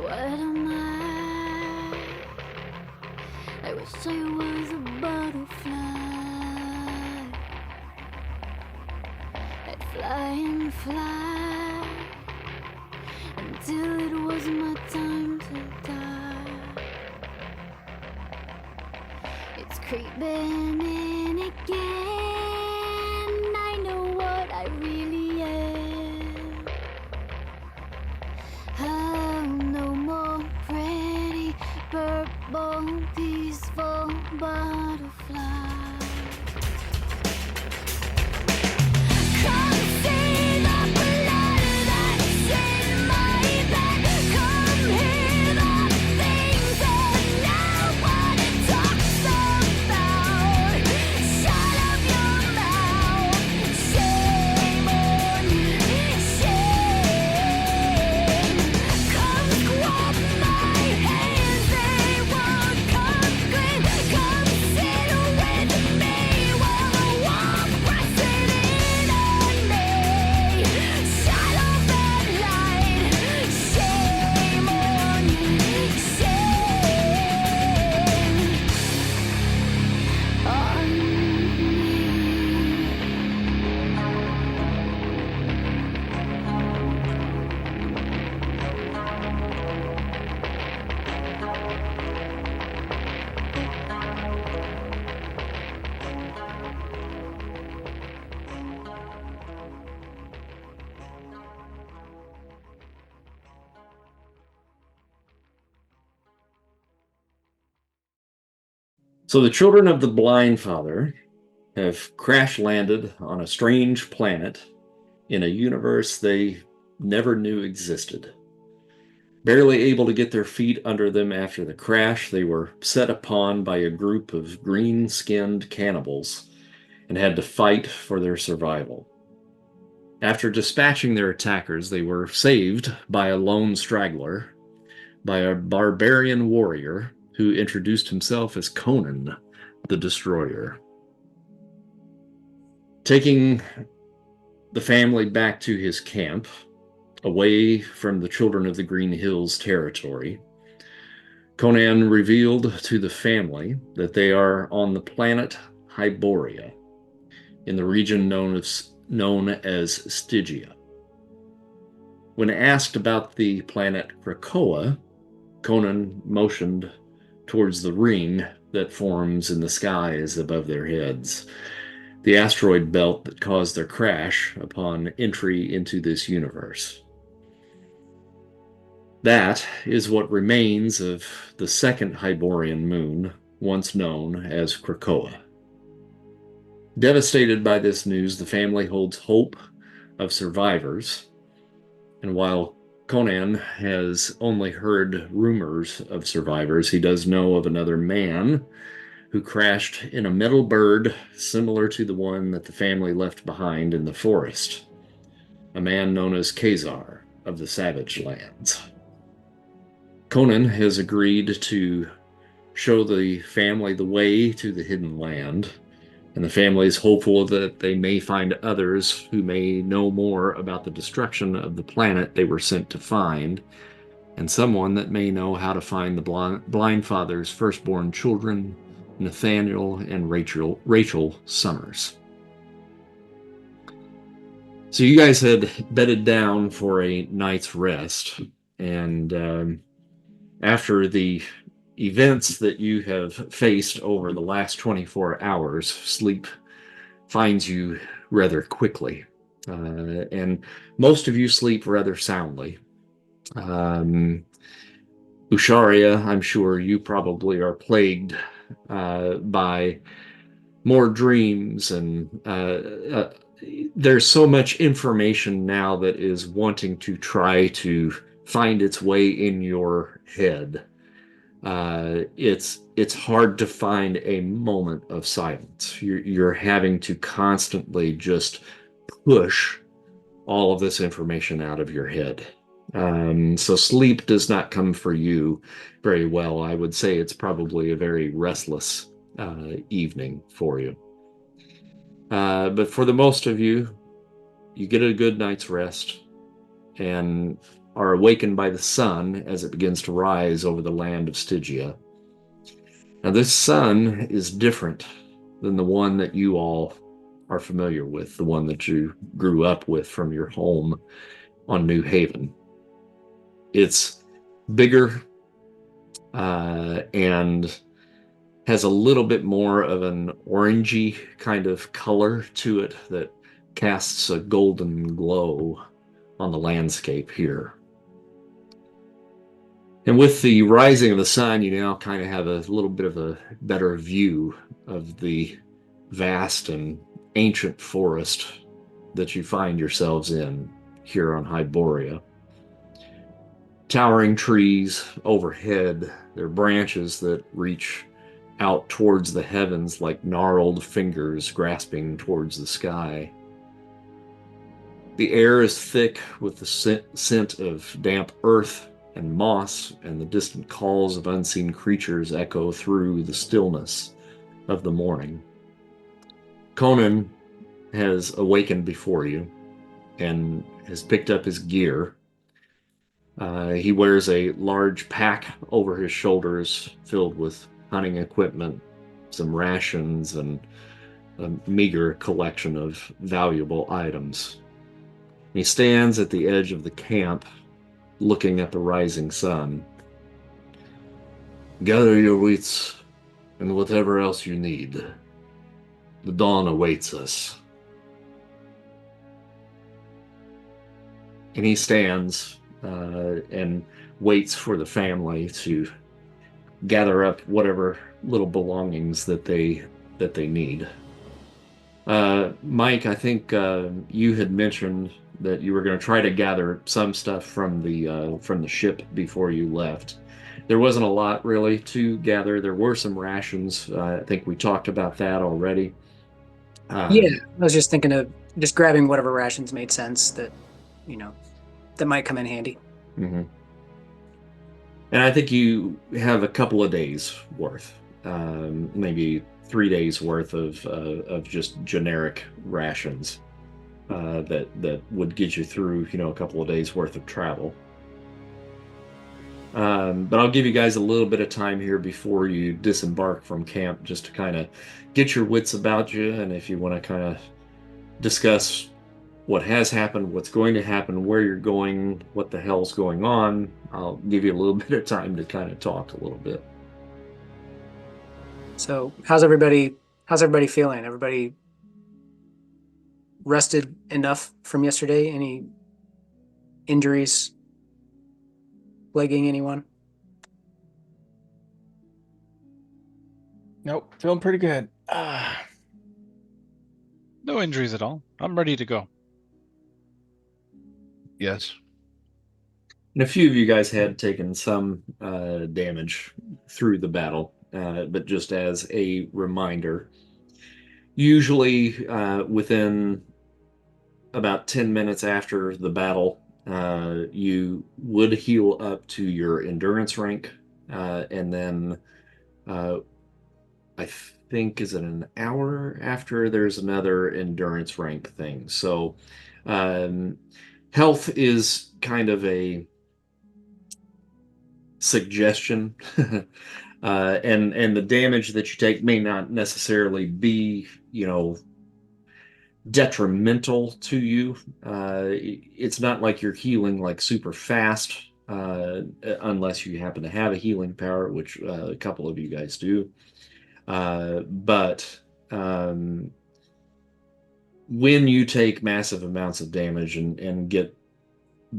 What am I? I wish I was a butterfly. I'd fly and fly until it was my time to die. It's creeping in again. I know what I really am. Oh, no more pretty, purple, peaceful butterfly. Come see the blood that's in my bed. Come hear the things that nobody talks about. Shut up your mouth. Shame on you. Shame. Come grab my hands. They won't come clean. Come sit with me while the warm pressing in on me. Shut off that light. Shame on you. Shame on me. So the children of the Blindfather have crash landed on a strange planet in a universe they never knew existed. Barely able to get their feet under them after the crash, they were set upon by a group of green-skinned cannibals and had to fight for their survival. After dispatching their attackers, they were saved by a lone straggler, by a barbarian warrior who introduced himself as Conan the Destroyer. Taking the family back to his camp, away from the Children of the Green Hills territory, Conan revealed to the family that they are on the planet Hyboria, in the region known as Stygia. When asked about the planet Krakoa, Conan motioned towards the ring that forms in the skies above their heads, the asteroid belt that caused their crash upon entry into this universe. That is what remains of the second Hyborian moon, once known as Krakoa. Devastated by this news, the family holds hope of survivors, and while Conan has only heard rumors of survivors, he does know of another man who crashed in a metal bird similar to the one that the family left behind in the forest, a man known as Khazar of the Savage Lands. Conan has agreed to show the family the way to the hidden land, and the family is hopeful that they may find others who may know more about the destruction of the planet they were sent to find, and someone that may know how to find the Blindfather's firstborn children, Nathaniel and Rachel Summers. So you guys had bedded down for a night's rest, and after the events that you have faced over the last 24 hours, sleep finds you rather quickly. And most of you sleep rather soundly. Usharia, I'm sure you probably are plagued by more dreams, and there's so much information now that is wanting to try to find its way in your head. It's hard to find a moment of silence. You're having to constantly just push all of this information out of your head. So sleep does not come for you very well. I would say it's probably a very restless evening for you. But for the most of you, you get a good night's rest, and are awakened by the sun as it begins to rise over the land of Stygia. Now, this sun is different than the one that you all are familiar with, the one that you grew up with from your home on New Haven. It's bigger and has a little bit more of an orangey kind of color to it that casts a golden glow on the landscape here. And with the rising of the sun, you now kind of have a little bit of a better view of the vast and ancient forest that you find yourselves in here on Hyboria. Towering trees overhead, their branches that reach out towards the heavens like gnarled fingers grasping towards the sky. The air is thick with the scent of damp earth and moss, and the distant calls of unseen creatures echo through the stillness of the morning. Conan has awakened before you and has picked up his gear. He wears a large pack over his shoulders filled with hunting equipment, some rations, and a meager collection of valuable items. He stands at the edge of the camp, looking at the rising sun. Gather your wits and whatever else you need. The dawn awaits us. And he stands and waits for the family to gather up whatever little belongings that they need. Mike, I think you had mentioned that you were going to try to gather some stuff from the ship before you left. There wasn't a lot really to gather. There were some rations. I think we talked about that already. Yeah, I was just thinking of just grabbing whatever rations made sense that, that might come in handy. Mm-hmm. And I think you have a couple of days worth, maybe 3 days worth of just generic rations that would get you through, a couple of days worth of travel. But I'll give you guys a little bit of time here before you disembark from camp, just to kind of get your wits about you, and if you want to kind of discuss what has happened, what's going to happen, where you're going, what the hell's going on, I'll give you a little bit of time to kind of talk a little bit. So, how's everybody feeling? Everybody rested enough from yesterday? Any injuries plaguing anyone? Nope, feeling pretty good. No injuries at all. I'm ready to go. Yes. And a few of you guys had taken some damage through the battle, but just as a reminder, usually within about 10 minutes after the battle, you would heal up to your endurance rank, and then I think, is it an hour after, there's another endurance rank thing. So health is kind of a suggestion. And the damage that you take may not necessarily be, detrimental to you. It's not like you're healing like super fast, unless you happen to have a healing power, which a couple of you guys do. But when you take massive amounts of damage and get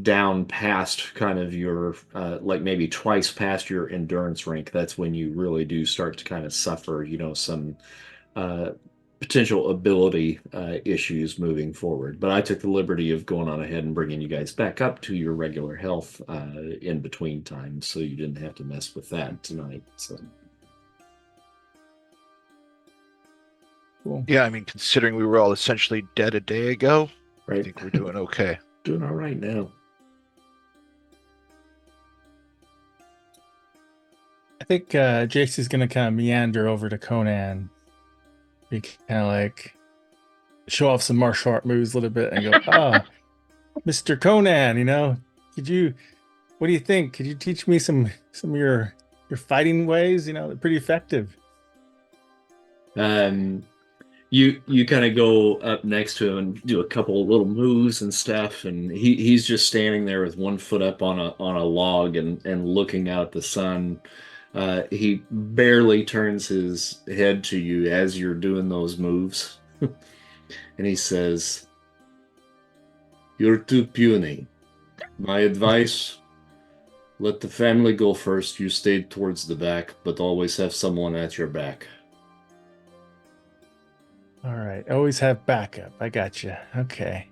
down past kind of your, like maybe twice past your endurance rank, that's when you really do start to kind of suffer, some potential ability issues moving forward. But I took the liberty of going on ahead and bringing you guys back up to your regular health in between times, so you didn't have to mess with that tonight. So. Cool. Yeah, I mean, considering we were all essentially dead a day ago, Right. I think we're doing okay. Doing all right now. I think Jace is gonna kind of meander over to Conan. Be kind of like show off some martial art moves a little bit and go, Mr. Conan, What do you think? Could you teach me some of your fighting ways? You know, they're pretty effective. You kind of go up next to him and do a couple of little moves and stuff, and he's just standing there with one foot up on a log and looking out at the sun. He barely turns his head to you as you're doing those moves, and he says, "You're too puny. My advice: let the family go first. You stay towards the back, but always have someone at your back." All right. Always have backup. I got you. Okay.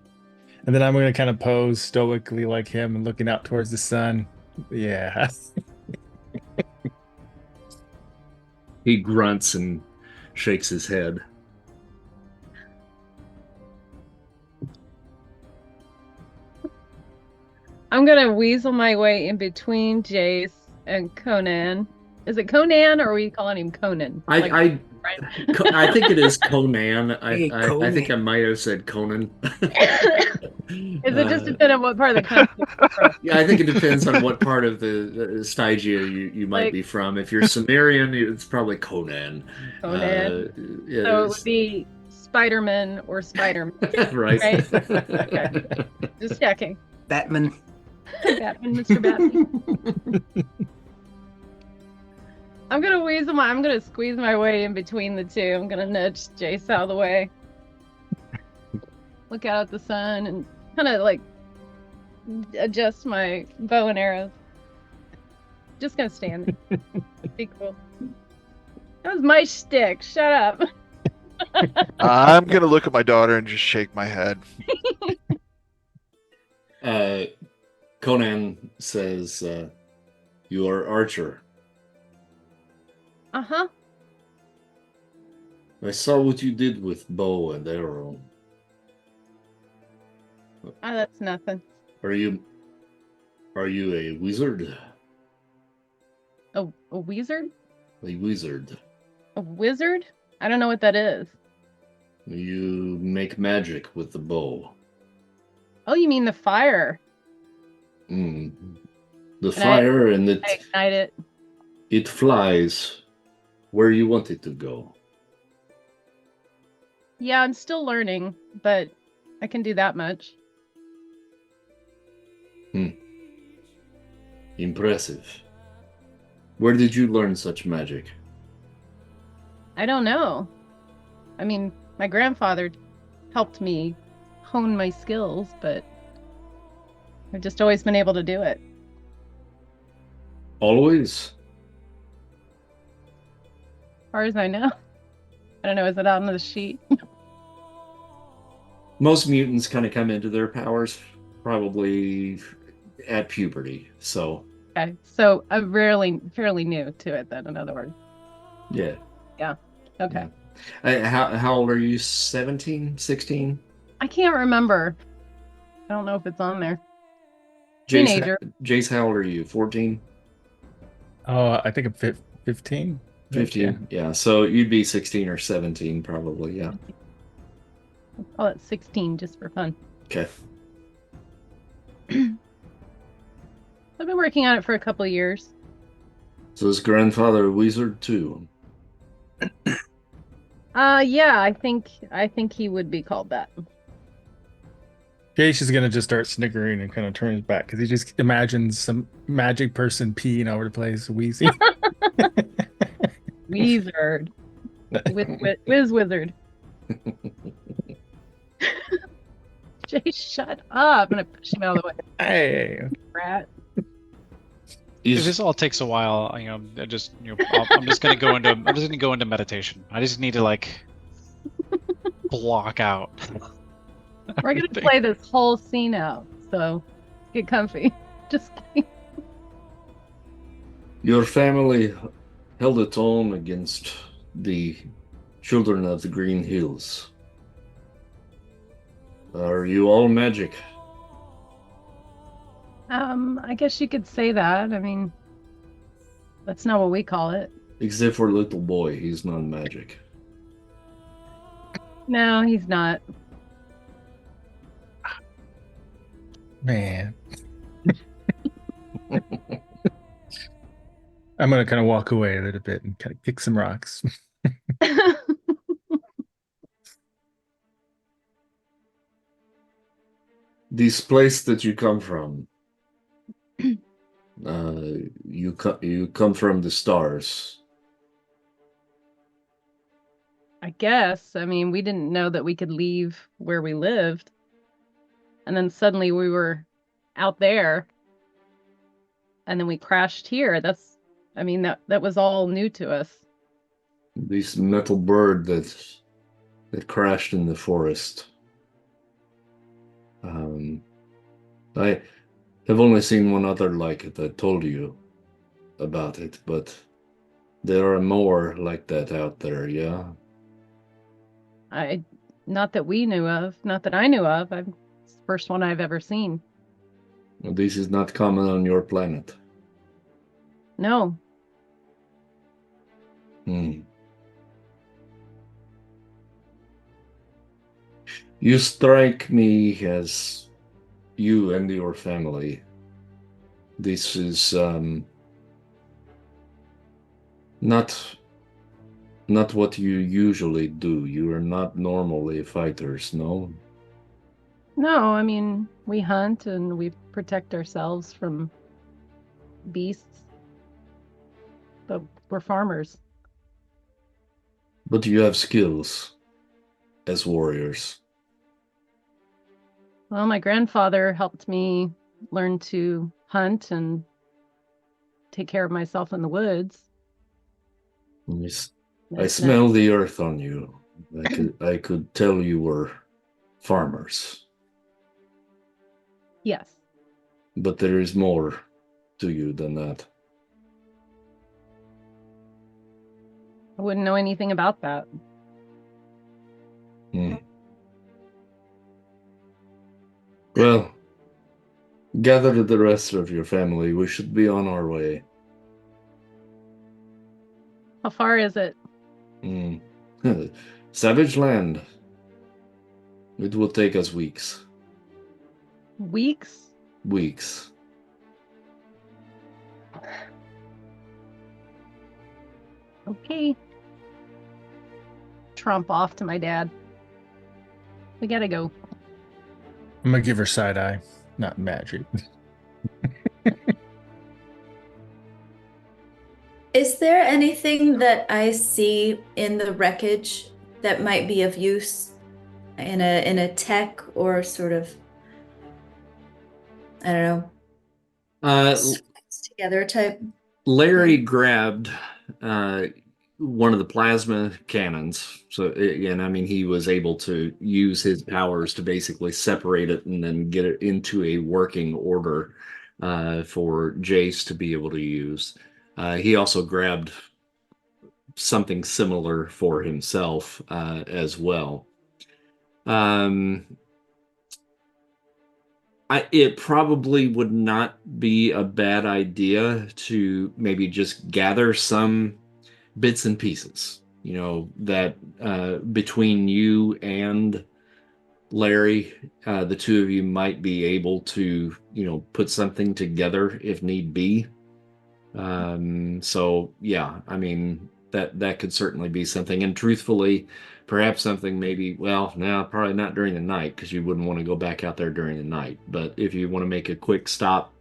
And then I'm going to kind of pose stoically like him and looking out towards the sun. Yeah. He grunts and shakes his head. I'm gonna weasel my way in between Jace and Conan. Is it Conan or are we calling him Conan? Like, I think it is Conan. Hey, I think I might have said Conan. Is it just depend on what part of the country you're from? Yeah, I think it depends on what part of the Stygia you might Like- be from. If you're Sumerian, it's probably Conan. Conan. Yeah, So it would be Spider-Man or Spider-Man. right. right? Okay. Just checking. Batman. Batman, Mr. Batman. I'm gonna squeeze my way in between the two. I'm gonna nudge Jace out of the way. Look out at the sun and kind of like adjust my bow and arrows. Just gonna stand there. Be cool. That was my shtick. Shut up. I'm gonna look at my daughter and just shake my head. Conan says, "You are Archer. Uh-huh. I saw what you did with bow and arrow. Oh, that's nothing. Are you a wizard? A wizard? A wizard. A wizard? I don't know what that is. You make magic with the bow. Oh, you mean the fire? Mm. The And fire and I ignite it. it flies where you want it to go. Yeah, I'm still learning, but I can do that much. Impressive. Where did you learn such magic? I don't know. I mean, my grandfather helped me hone my skills, but I've just always been able to do it. Always? As far as I know. I don't know, is it out on the sheet? Most mutants kind of come into their powers probably at puberty. So, Okay, so I'm fairly new to it then, in other words. yeah. Okay. How old are you? 17? 16? I can't remember. I don't know if it's on there. Teenager. Jace, how old are you? 14? Oh, I think I'm 15. 15? Yeah. So you'd be 16 or 17 probably. Yeah. I'll call it 16 just for fun. Okay. I've been working on it for a couple of years. So is grandfather a wizard too? Yeah, I think he would be called that. Jace is gonna just start snickering and kind of turn his back because he just imagines some magic person peeing over the place, wheezing. Wizard. Wiz wizard. Jay, shut up. I'm gonna push him out of the way. Hey, Rat. If this all takes a while, I'm just gonna go into meditation. I just need to like block out. We're gonna play this whole scene out, so get comfy. Just kidding. Your family held its own against the children of the Green Hills. Are you all magic? I guess you could say that. I mean, that's not what we call it. Except for little boy, he's non-magic. No, he's not. man. I'm gonna kind of walk away a little bit and kind of kick some rocks. This place that you come from, you come from the stars. I guess. I mean, we didn't know that we could leave where we lived. And then suddenly we were out there. And then we crashed here. That was all new to us. This metal bird that crashed in the forest. I have only seen one other like it. I told you about it, but there are more like that out there, yeah? Not that we knew of, not that I knew of. It's the first one I've ever seen. Well, this is not common on your planet. No. You strike me as you and your family. This is not what you usually do. You are not normally fighters, no? No, I mean, we hunt and we protect ourselves from beasts. But we're farmers. But you have skills as warriors. Well, my grandfather helped me learn to hunt and take care of myself in the woods. Yes. I That's smell the earth on you. I could tell you were farmers. Yes. But there is more to you than that. I wouldn't know anything about that. Well, gather the rest of your family. We should be on our way. How far is it? Savage land. It will take us weeks. Weeks? Weeks. Okay. Trump off to my dad. We gotta go. I'm gonna give her side eye, not magic. Is there anything that I see in the wreckage that might be of use in a tech or sort of, I don't know, together type? Larry grabbed one of the plasma cannons. So again, I mean, he was able to use his powers to basically separate it and then get it into a working order for Jace to be able to use. He also grabbed something similar for himself as well. It probably would not be a bad idea to maybe just gather some bits and pieces, that between you and Larry, the two of you might be able to, put something together if need be. So yeah, I mean, that could certainly be something. And truthfully, perhaps something maybe, well, no, probably not during the night, because you wouldn't want to go back out there during the night. But if you want to make a quick stop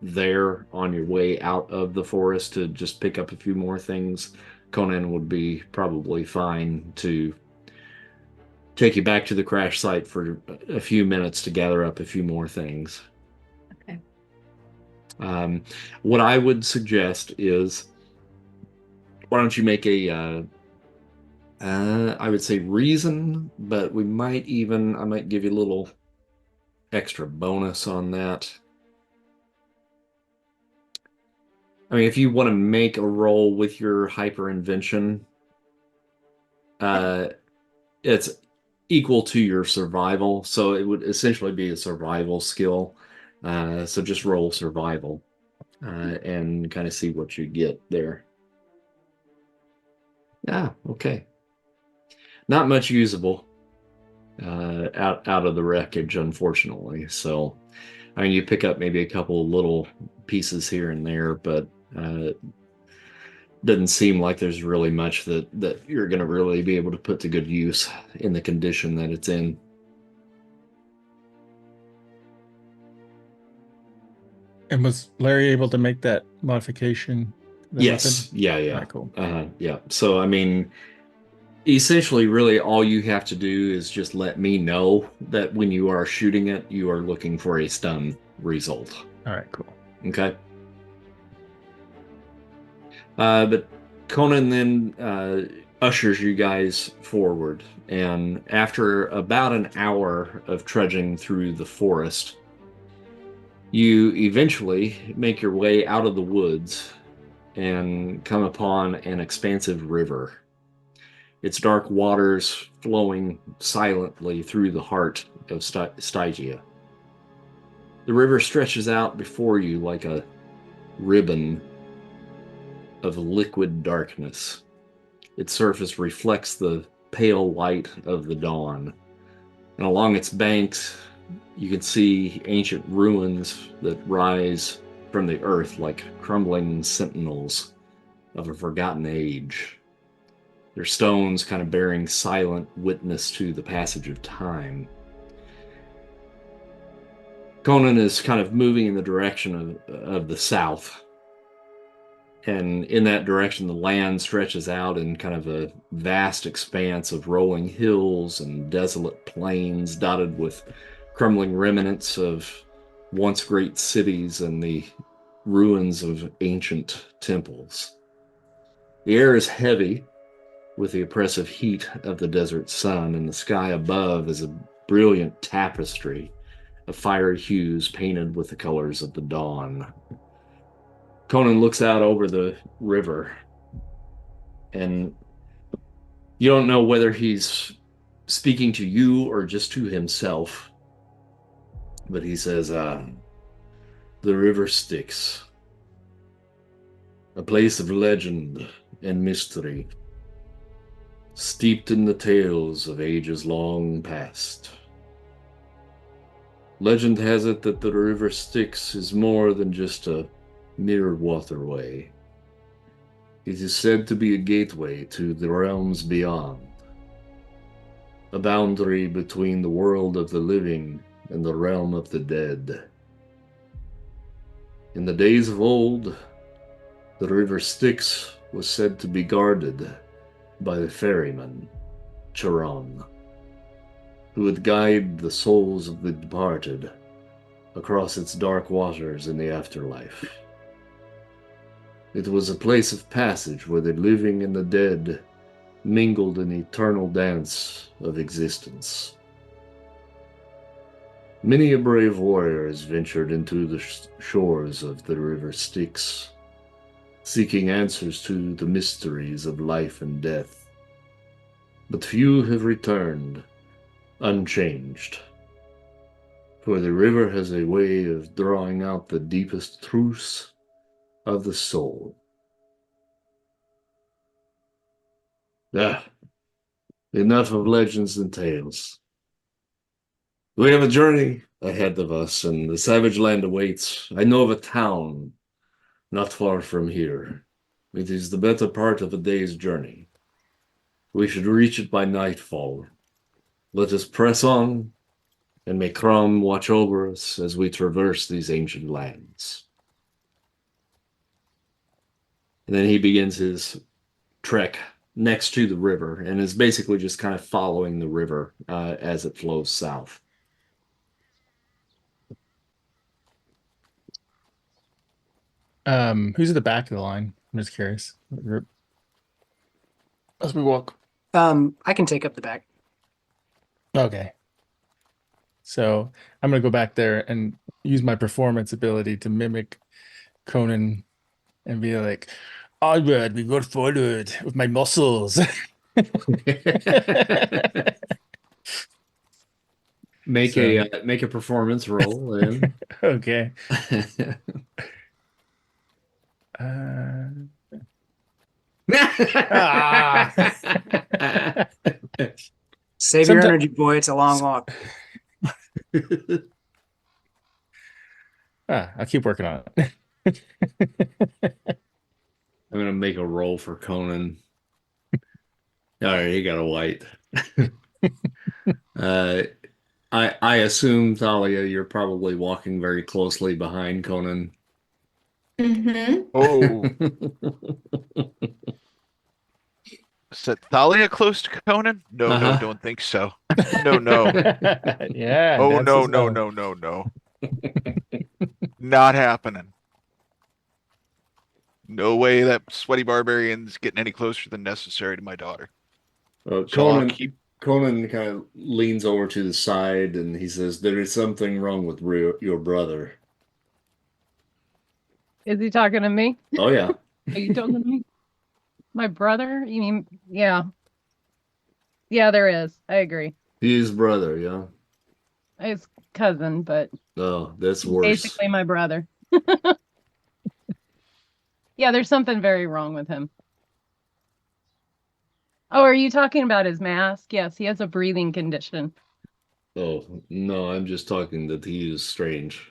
there on your way out of the forest to just pick up a few more things, Conan would be probably fine to take you back to the crash site for a few minutes to gather up a few more things. Okay. What I would suggest is, why don't you make a I would say reason, but I might give you a little extra bonus on that. I mean, if you want to make a roll with your hyper invention, it's equal to your survival, so it would essentially be a survival skill. So just roll survival and kind of see what you get there. Okay. Not much usable out of the wreckage, unfortunately. So, I mean, you pick up maybe a couple of little pieces here and there, but doesn't seem like there's really much that you're going to really be able to put to good use in the condition that it's in. And was Larry able to make that modification? The Yes. weapon? Yeah. Yeah. Alright, cool. Yeah. So, I mean, essentially, really, all you have to do is just let me know that when you are shooting it, you are looking for a stun result. All right, cool. Okay. But Conan then ushers you guys forward, and after about an hour of trudging through the forest, you eventually make your way out of the woods and come upon an expansive river. Its dark waters flowing silently through the heart of Stygia. The river stretches out before you like a ribbon of liquid darkness. Its surface reflects the pale light of the dawn, and along its banks you can see ancient ruins that rise from the earth like crumbling sentinels of a forgotten age. Their stones kind of bearing silent witness to the passage of time. Conan is kind of moving in the direction of the south. And in that direction, the land stretches out in kind of a vast expanse of rolling hills and desolate plains dotted with crumbling remnants of once great cities and the ruins of ancient temples. The air is heavy with the oppressive heat of the desert sun, and the sky above is a brilliant tapestry of fiery hues painted with the colors of the dawn. Conan looks out over the river, and you don't know whether he's speaking to you or just to himself, but he says, the River Styx, a place of legend and mystery, steeped in the tales of ages long past. Legend has it that the River Styx is more than just a mere waterway. It is said to be a gateway to the realms beyond, a boundary between the world of the living and the realm of the dead. In the days of old, the River Styx was said to be guarded by the ferryman, Charon, who would guide the souls of the departed across its dark waters in the afterlife. It was a place of passage where the living and the dead mingled in eternal dance of existence. Many a brave warrior has ventured into the shores of the River Styx, seeking answers to the mysteries of life and death. But few have returned unchanged, for the river has a way of drawing out the deepest truths of the soul. Enough of legends and tales. We have a journey ahead of us, and the savage land awaits. I know of a town not far from here. It is the better part of a day's journey. We should reach it by nightfall. Let us press on, and may Crom watch over us as we traverse these ancient lands. And then he begins his trek next to the river and is basically just kind of following the river as it flows south. Who's at the back of the line? I'm just curious. What group? As we walk. I can take up the back. Okay. So I'm gonna go back there and use my performance ability to mimic Conan and be like, onward, we go forward with my muscles. Make a performance roll then. Okay. Save your energy, boy. It's a long walk. I'll keep working on it. I'm gonna make a roll for Conan. All right, he got a white. uh, I assume, Thalia, you're probably walking very closely behind Conan. Mm-hmm. Oh, is that Thalia close to Conan? No, no, Uh-huh. don't think so. No, no. Yeah. Oh, that's no, as no, well. no, no, no. Not happening. No way that sweaty barbarian's getting any closer than necessary to my daughter. So I'll keep. Conan kind of leans over to the side and he says, "There is something wrong with your brother." Is he talking to me? Oh yeah, Are you talking to me? My brother? You mean, yeah. Yeah, there is. I agree. his brother. Yeah. His cousin, but Oh, that's he's worse. basically my brother. Yeah, there's something very wrong with him. Oh, are you talking about his mask? Yes, he has a breathing condition. Oh no, I'm just talking that he is strange.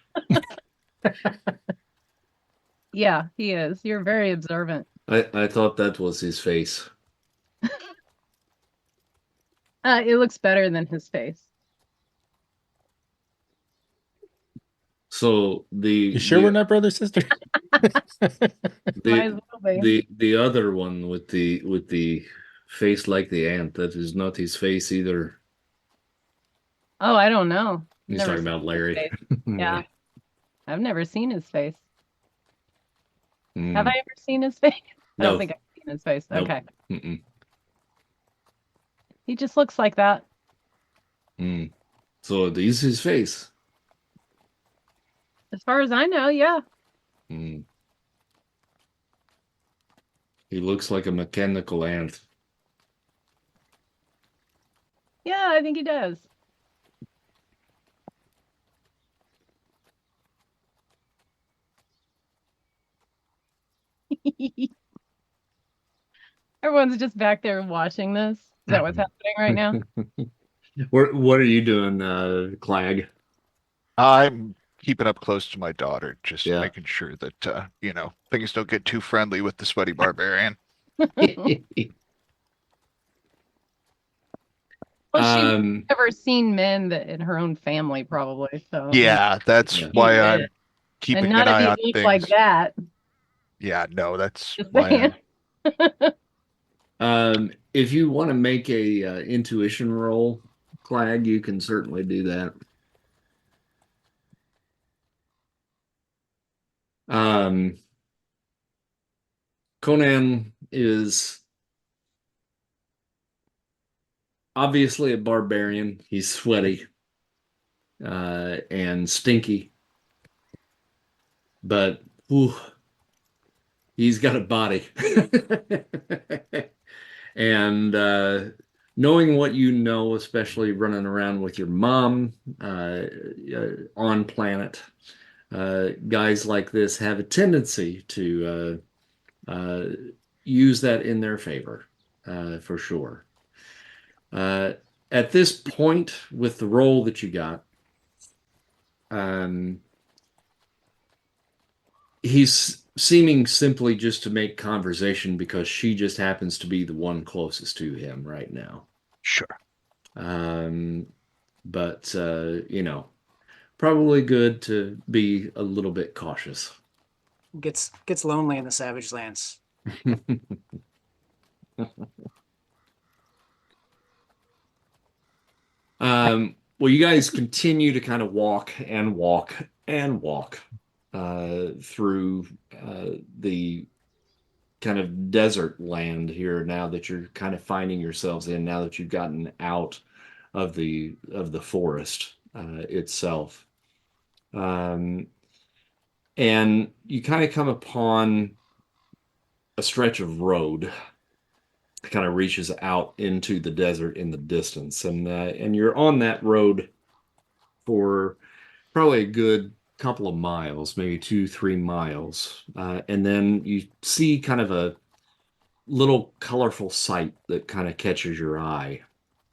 Yeah, he is. You're very observant. I thought that was his face. It looks better than his face. So You sure we're not brother sister? Might as well be. the other one with the face like the ant, that is not his face either. Oh, I don't know. He's Never talking seen about his Larry. face. Yeah, I've never seen his face. Mm. Have I ever seen his face? I No. don't think I've seen his face. Nope. Okay. Mm-mm. He just looks like that. Mm. So this is his face. As far as I know, yeah. Mm. He looks like a mechanical ant. Yeah, I think he does. Everyone's just back there watching this. Is that what's happening right now? What are you doing, Clag? I'm keeping up close to my daughter, just Yeah. making sure that things don't get too friendly with the sweaty barbarian. Well, she's never seen men that in her own family, probably. So Yeah, that's Yeah. why Yeah. I'm keeping and not an if eye he on looks things. like that. Yeah, no, that's Just why saying. If you want to make a intuition roll, Clag, you can certainly do that. Conan is obviously a barbarian. He's sweaty and stinky, but he's got a body. And knowing what you know, especially running around with your mom on planet, guys like this have a tendency to use that in their favor, for sure. At this point, with the role that you got, he's seeming simply just to make conversation because she just happens to be the one closest to him right now. sure. But probably good to be a little bit cautious. Gets lonely in the Savage Lands. Well, you guys continue to kind of walk and walk and walk through the kind of desert land here now that you're kind of finding yourselves in, now that you've gotten out of the forest itself. And you kind of come upon a stretch of road that kind of reaches out into the desert in the distance, and you're on that road for probably a good couple of miles, maybe 2-3 miles, and then you see kind of a little colorful sight that kind of catches your eye,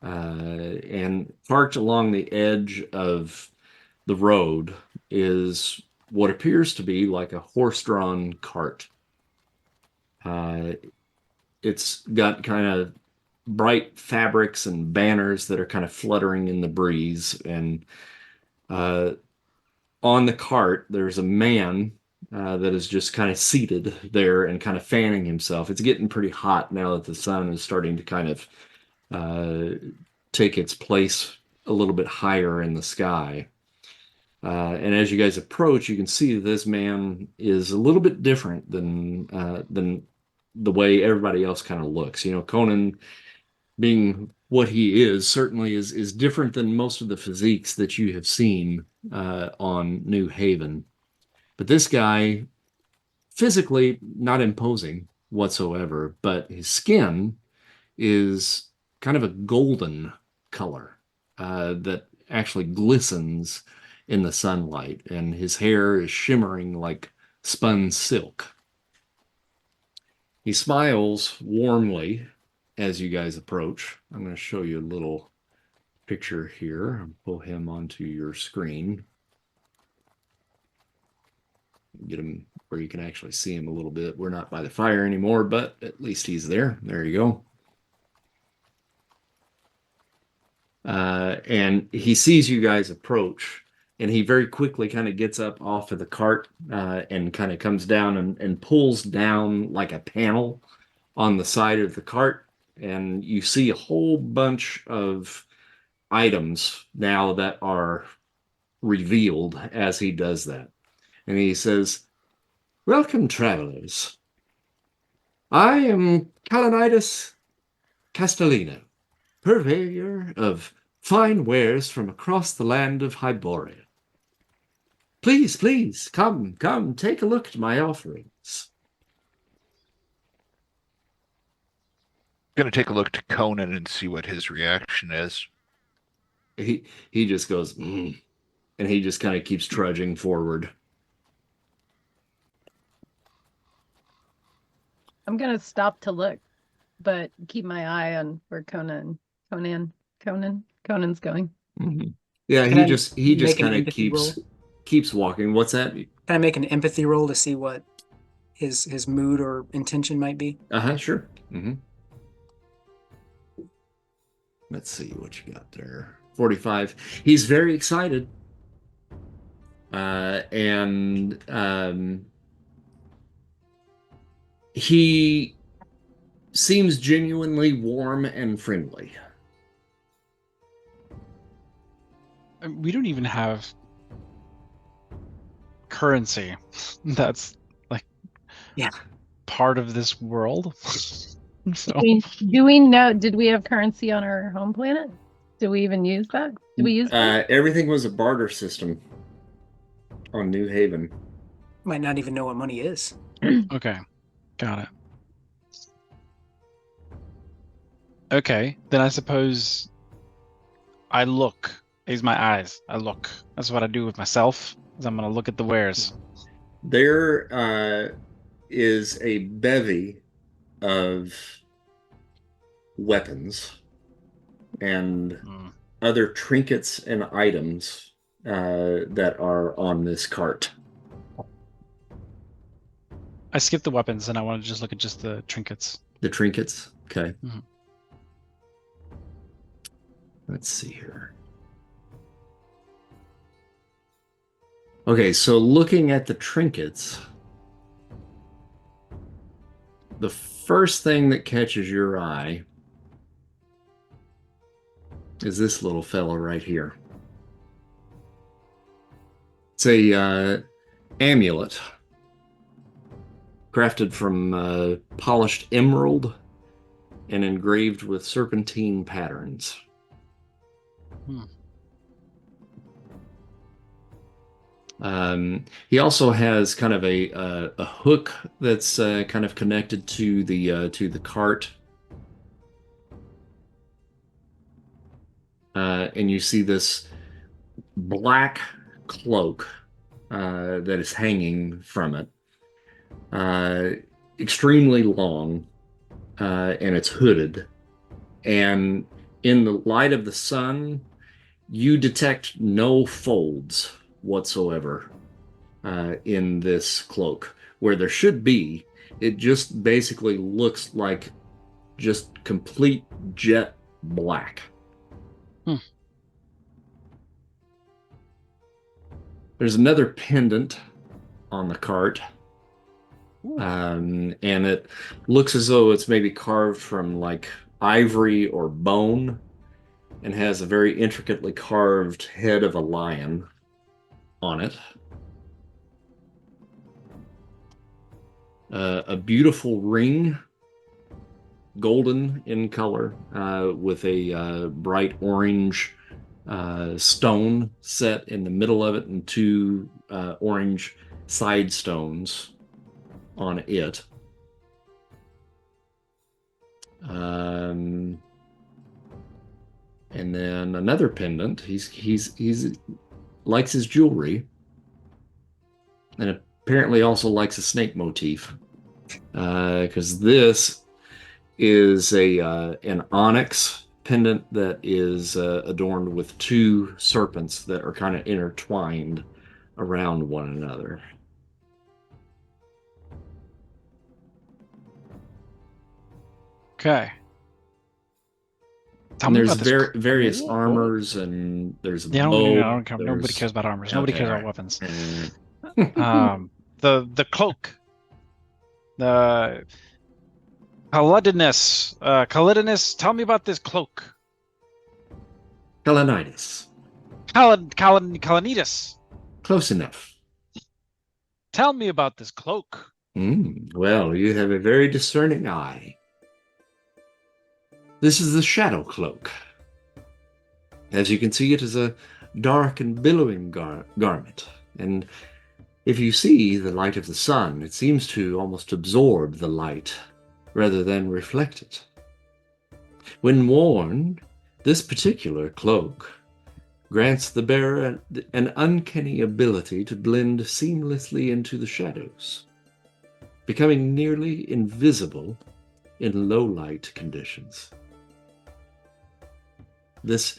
and parked along the edge of the road is what appears to be like a horse-drawn cart. It's got kind of bright fabrics and banners that are kind of fluttering in the breeze. And on the cart, there's a man that is just kind of seated there and kind of fanning himself. It's getting pretty hot now that the sun is starting to kind of take its place a little bit higher in the sky. And as you guys approach, you can see that this man is a little bit different than the way everybody else kind of looks. You know, Conan, being what he is, certainly is different than most of the physiques that you have seen on New Haven. But this guy, physically not imposing whatsoever, but his skin is kind of a golden color that actually glistens in the sunlight, and his hair is shimmering like spun silk. He smiles warmly as you guys approach. I'm going to show you a little picture here. I'll pull him onto your screen. Get him where you can actually see him a little bit. We're not by the fire anymore, but at least he's there. There you go. And he sees you guys approach, and he very quickly kind of gets up off of the cart and kind of comes down and pulls down like a panel on the side of the cart. And you see a whole bunch of items now that are revealed as he does that. And he says, "Welcome, travelers. I am Calanidas Castellino, purveyor of fine wares from across the land of Hyboria. Please, please, come, take a look at my offerings." Gonna take a look to Conan and see what his reaction is. He just goes, and he just kind of keeps trudging forward. I'm gonna stop to look, but keep my eye on where Conan's going. Mm-hmm. Yeah, Can he I just make an kind of empathy roll? keeps walking. What's that? Can I make an empathy roll to see what his mood or intention might be? Sure. Mm-hmm. Let's see what you got there. 45. He's very excited. And he seems genuinely warm and friendly. We don't even have currency that's like part of this world. So. Do we know? Did we have currency on our home planet? Do we even use that? Do we use that? Everything was a barter system on New Haven. Might not even know what money is. Okay, got it. Okay, then I suppose I look. Use my eyes. I look. That's what I do with myself. Is I'm gonna look at the wares. There is a bevy of weapons and other trinkets and items that are on this cart. I skipped the weapons and I want to just look at just the trinkets. The trinkets? Okay. Mm-hmm. Let's see here. Okay, so looking at the trinkets, the first thing that catches your eye is this little fella right here. It's a amulet crafted from polished emerald and engraved with serpentine patterns. He also has kind of a hook that's kind of connected to the cart, and you see this black cloak that is hanging from it, extremely long, and it's hooded. And in the light of the sun, you detect no folds whatsoever in this cloak, where there should be it just basically looks like just complete jet black. There's another pendant on the cart. And it looks as though it's maybe carved from like ivory or bone, and has a very intricately carved head of a lion on it. A beautiful ring, golden in color, with a bright orange stone set in the middle of it, and two orange side stones on it. And then another pendant. He's likes his jewelry, and apparently also likes a snake motif, because this is an onyx pendant that is adorned with two serpents that are kind of intertwined around one another. Okay. And there's various armors, and there's a bow. I don't care. Nobody cares about armors. Nobody cares about weapons. The cloak. The Calidinus, tell me about this cloak. Calanitis. Calanitas. Close enough. Tell me about this cloak. Well, you have a very discerning eye. This is the shadow cloak. As you can see, it is a dark and billowing garment, and if you see the light of the sun, it seems to almost absorb the light rather than reflect it. When worn, this particular cloak grants the bearer an uncanny ability to blend seamlessly into the shadows, becoming nearly invisible in low light conditions. This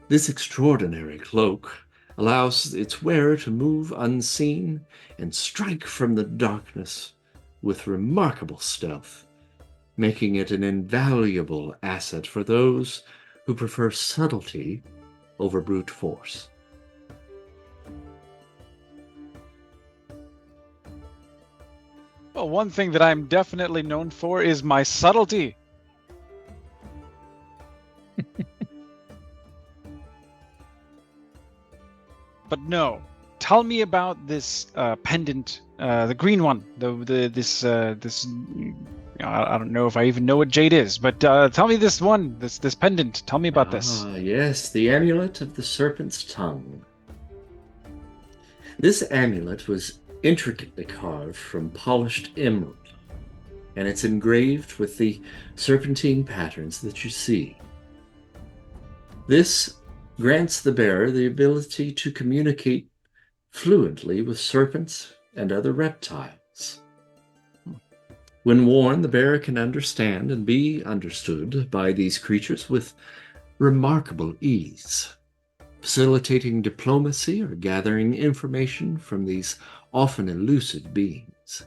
extraordinary cloak allows its wearer to move unseen and strike from the darkness with remarkable stealth, making it an invaluable asset for those who prefer subtlety over brute force. Well, one thing that I'm definitely known for is my subtlety. But no, tell me about this pendant, the green one. This I don't know if I even know what jade is, but tell me this one, this pendant. Tell me about this. Yes, the amulet of the serpent's tongue. This amulet was intricately carved from polished emerald, and it's engraved with the serpentine patterns that you see. This grants the bearer the ability to communicate fluently with serpents and other reptiles. When worn, the bearer can understand and be understood by these creatures with remarkable ease, facilitating diplomacy or gathering information from these often elusive beings.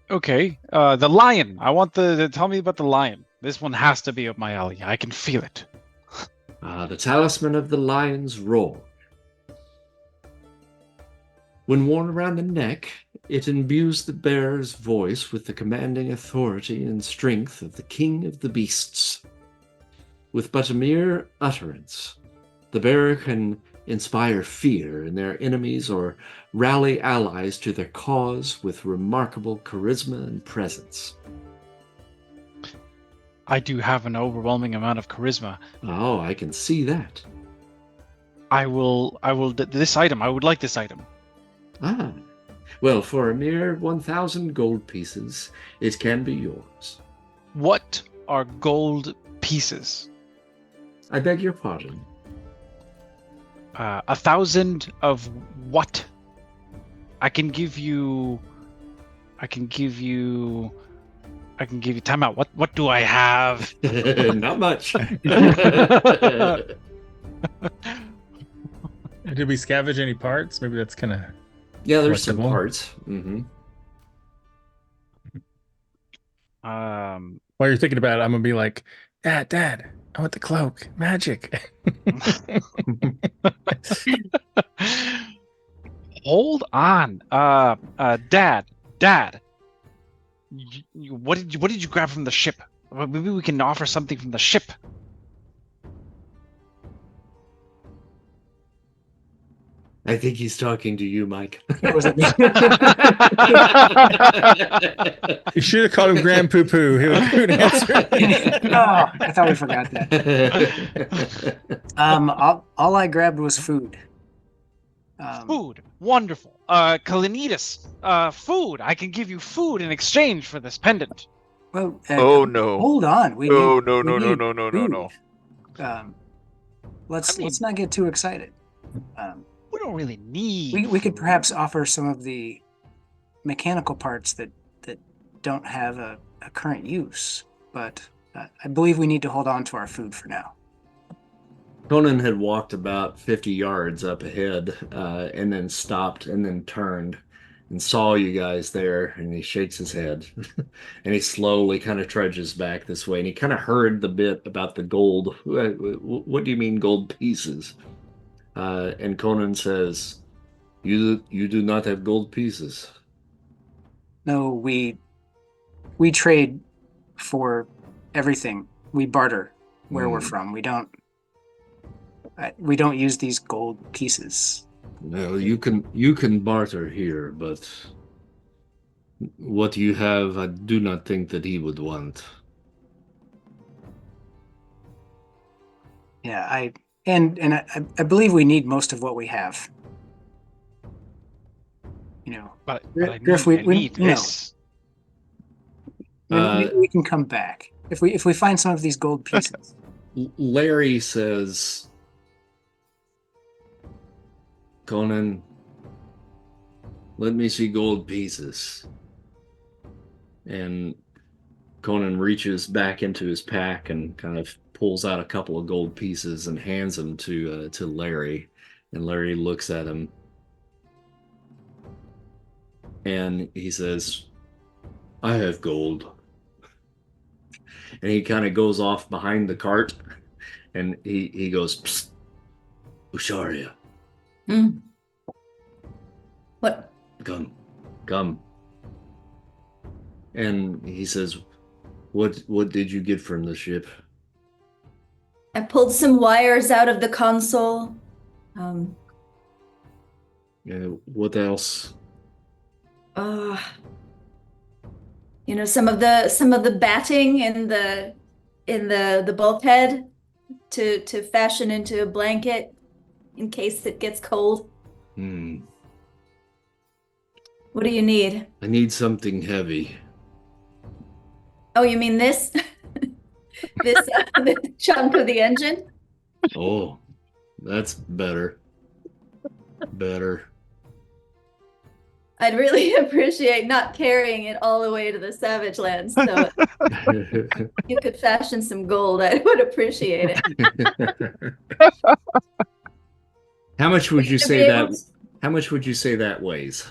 Okay, the lion. I want tell me about the lion. This one has to be up my alley. I can feel it. The talisman of the lion's roar. When worn around the neck, it imbues the bearer's voice with the commanding authority and strength of the king of the beasts. With but a mere utterance, the bearer can inspire fear in their enemies or rally allies to their cause with remarkable charisma and presence. I do have an overwhelming amount of charisma. Oh, I can see that. I will this item. I would like this item. Well, for a mere 1,000 gold pieces, it can be yours. What are gold pieces? I beg your pardon. 1,000 of what? I can give you time out. What do I have? Not much. Did we scavenge any parts? Maybe that's kind of Yeah, there's some Collectible. parts. Mm-hmm. Um, While you're thinking about it, I'm gonna be like, Dad, I want the cloak. Magic. hold on. Dad, what did you grab from the ship? Well, maybe we can offer something from the ship. I think he's talking to you, Mike. Was it me? You should have called him Grand Poo Poo. He would answer. Oh, I thought we forgot that. All I grabbed was food. Food, wonderful. Kalanitas, food. I can give you food in exchange for this pendant. Well, Oh no. hold on. We No, need, no, we no, no, need no, no, no, food. no. Let's not get too excited. We don't really need. We could food. perhaps offer some of the mechanical parts that don't have a current use, but I believe we need to hold on to our food for now. Conan had walked about 50 yards up ahead, and then stopped and then turned and saw you guys there, and he shakes his head. And he slowly kind of trudges back this way, and he kind of heard the bit about the gold. What do you mean gold pieces? And Conan says, you do not have gold pieces. No, we trade for everything. We barter where we're from. We don't use these gold pieces. No, you can barter here, but what you have, I do not think that he would want. Yeah, I believe we need most of what we have. You know, But I Griff, need you know, this. maybe we can come back if we find some of these gold pieces. Larry says, Conan, let me see gold pieces. And Conan reaches back into his pack and kind of pulls out a couple of gold pieces and hands them to Larry. And Larry looks at him. And he says, I have gold. And he kind of goes off behind the cart. And he goes, Psst, Usharia. What? Come. And he says, what did you get from the ship? I pulled some wires out of the console. What else? You know, some of the batting in the bulkhead to fashion into a blanket in case it gets cold. What do you need? I need something heavy. Oh, you mean this? This chunk of the engine? Oh, that's better. I'd really appreciate not carrying it all the way to the Savage Lands. So you could fashion some gold. I would appreciate it. How much would you To say be that? able to- How much would you say that weighs?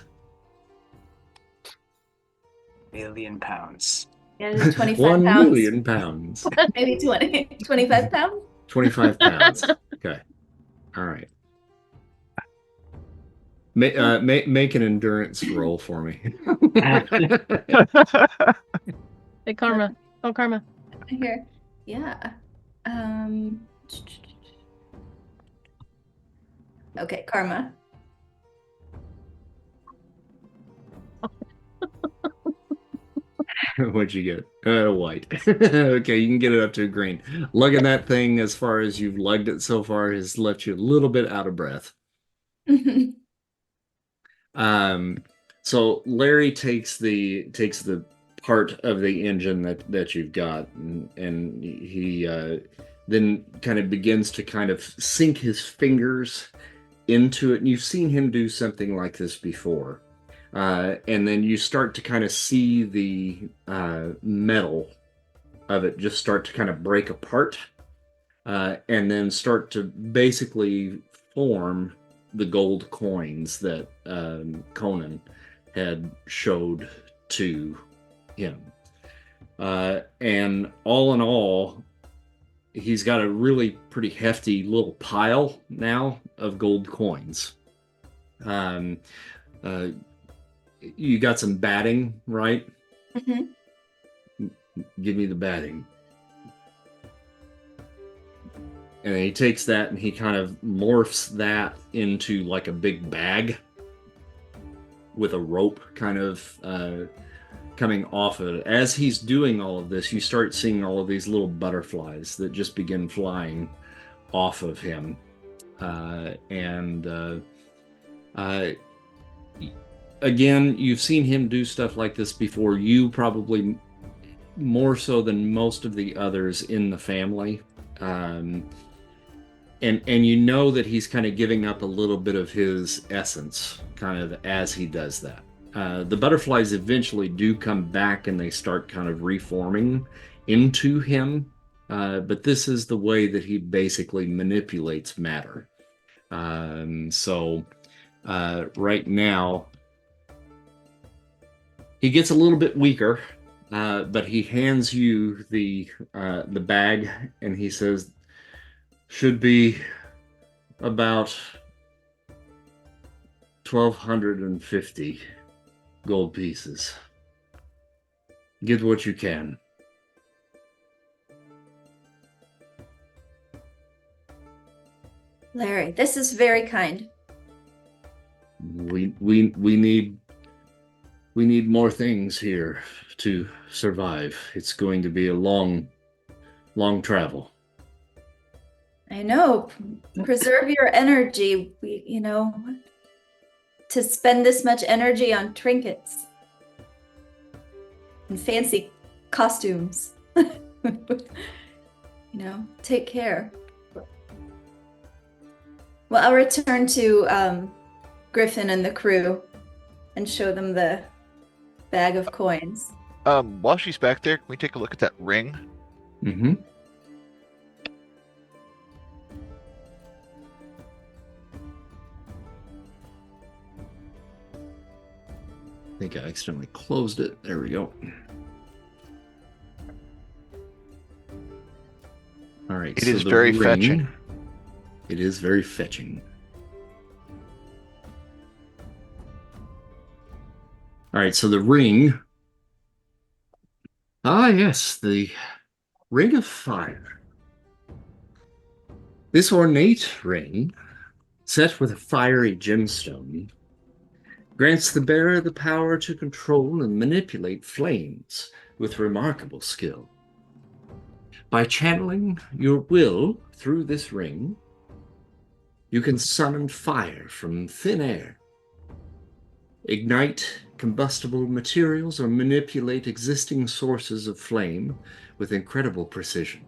£1,000,000. Yeah, 25 1 pounds. million pounds. Maybe 25 pounds? 25 pounds. Okay. All right. Make an endurance roll for me. Hey, Karma. Oh, Karma. Here. Yeah. Okay, Karma. What'd you get? White. Okay, you can get it up to a green. Lugging that thing as far as you've lugged it so far has left you a little bit out of breath. So Larry takes the part of the engine that you've got, and he then kind of begins to kind of sink his fingers into it. And you've seen him do something like this before. And then you start to kind of see the metal of it just start to kind of break apart, and then start to basically form the gold coins that Conan had showed to him. And all in all, he's got a really pretty hefty little pile now of gold coins. You got some batting, right? Mm-hmm. Give me the batting. And he takes that and he kind of morphs that into like a big bag with a rope kind of coming off of it. As he's doing all of this, you start seeing all of these little butterflies that just begin flying off of him. Again, you've seen him do stuff like this before. You probably more so than most of the others in the family. And you know that he's kind of giving up a little bit of his essence kind of as he does that. The butterflies eventually do come back and they start kind of reforming into him. But this is the way that he basically manipulates matter. Right now, he gets a little bit weaker, but he hands you the bag and he says, should be about 1,250 gold pieces. Get what you can. Larry, this is very kind. We need more things here to survive. It's going to be a long travel. I know. Preserve your energy. To spend this much energy on trinkets and fancy costumes. Take care. Well, I'll return to Griffin and the crew and show them the bag of coins. While she's back there, can we take a look at that ring? Mm-hmm. I think I accidentally closed it. There we go. All right. It is very fetching. It is very fetching. All right, so the ring. Ah, yes, the Ring of Fire. This ornate ring, set with a fiery gemstone, grants the bearer the power to control and manipulate flames with remarkable skill. By channeling your will through this ring, you can summon fire from thin air, ignite combustible materials, or manipulate existing sources of flame with incredible precision.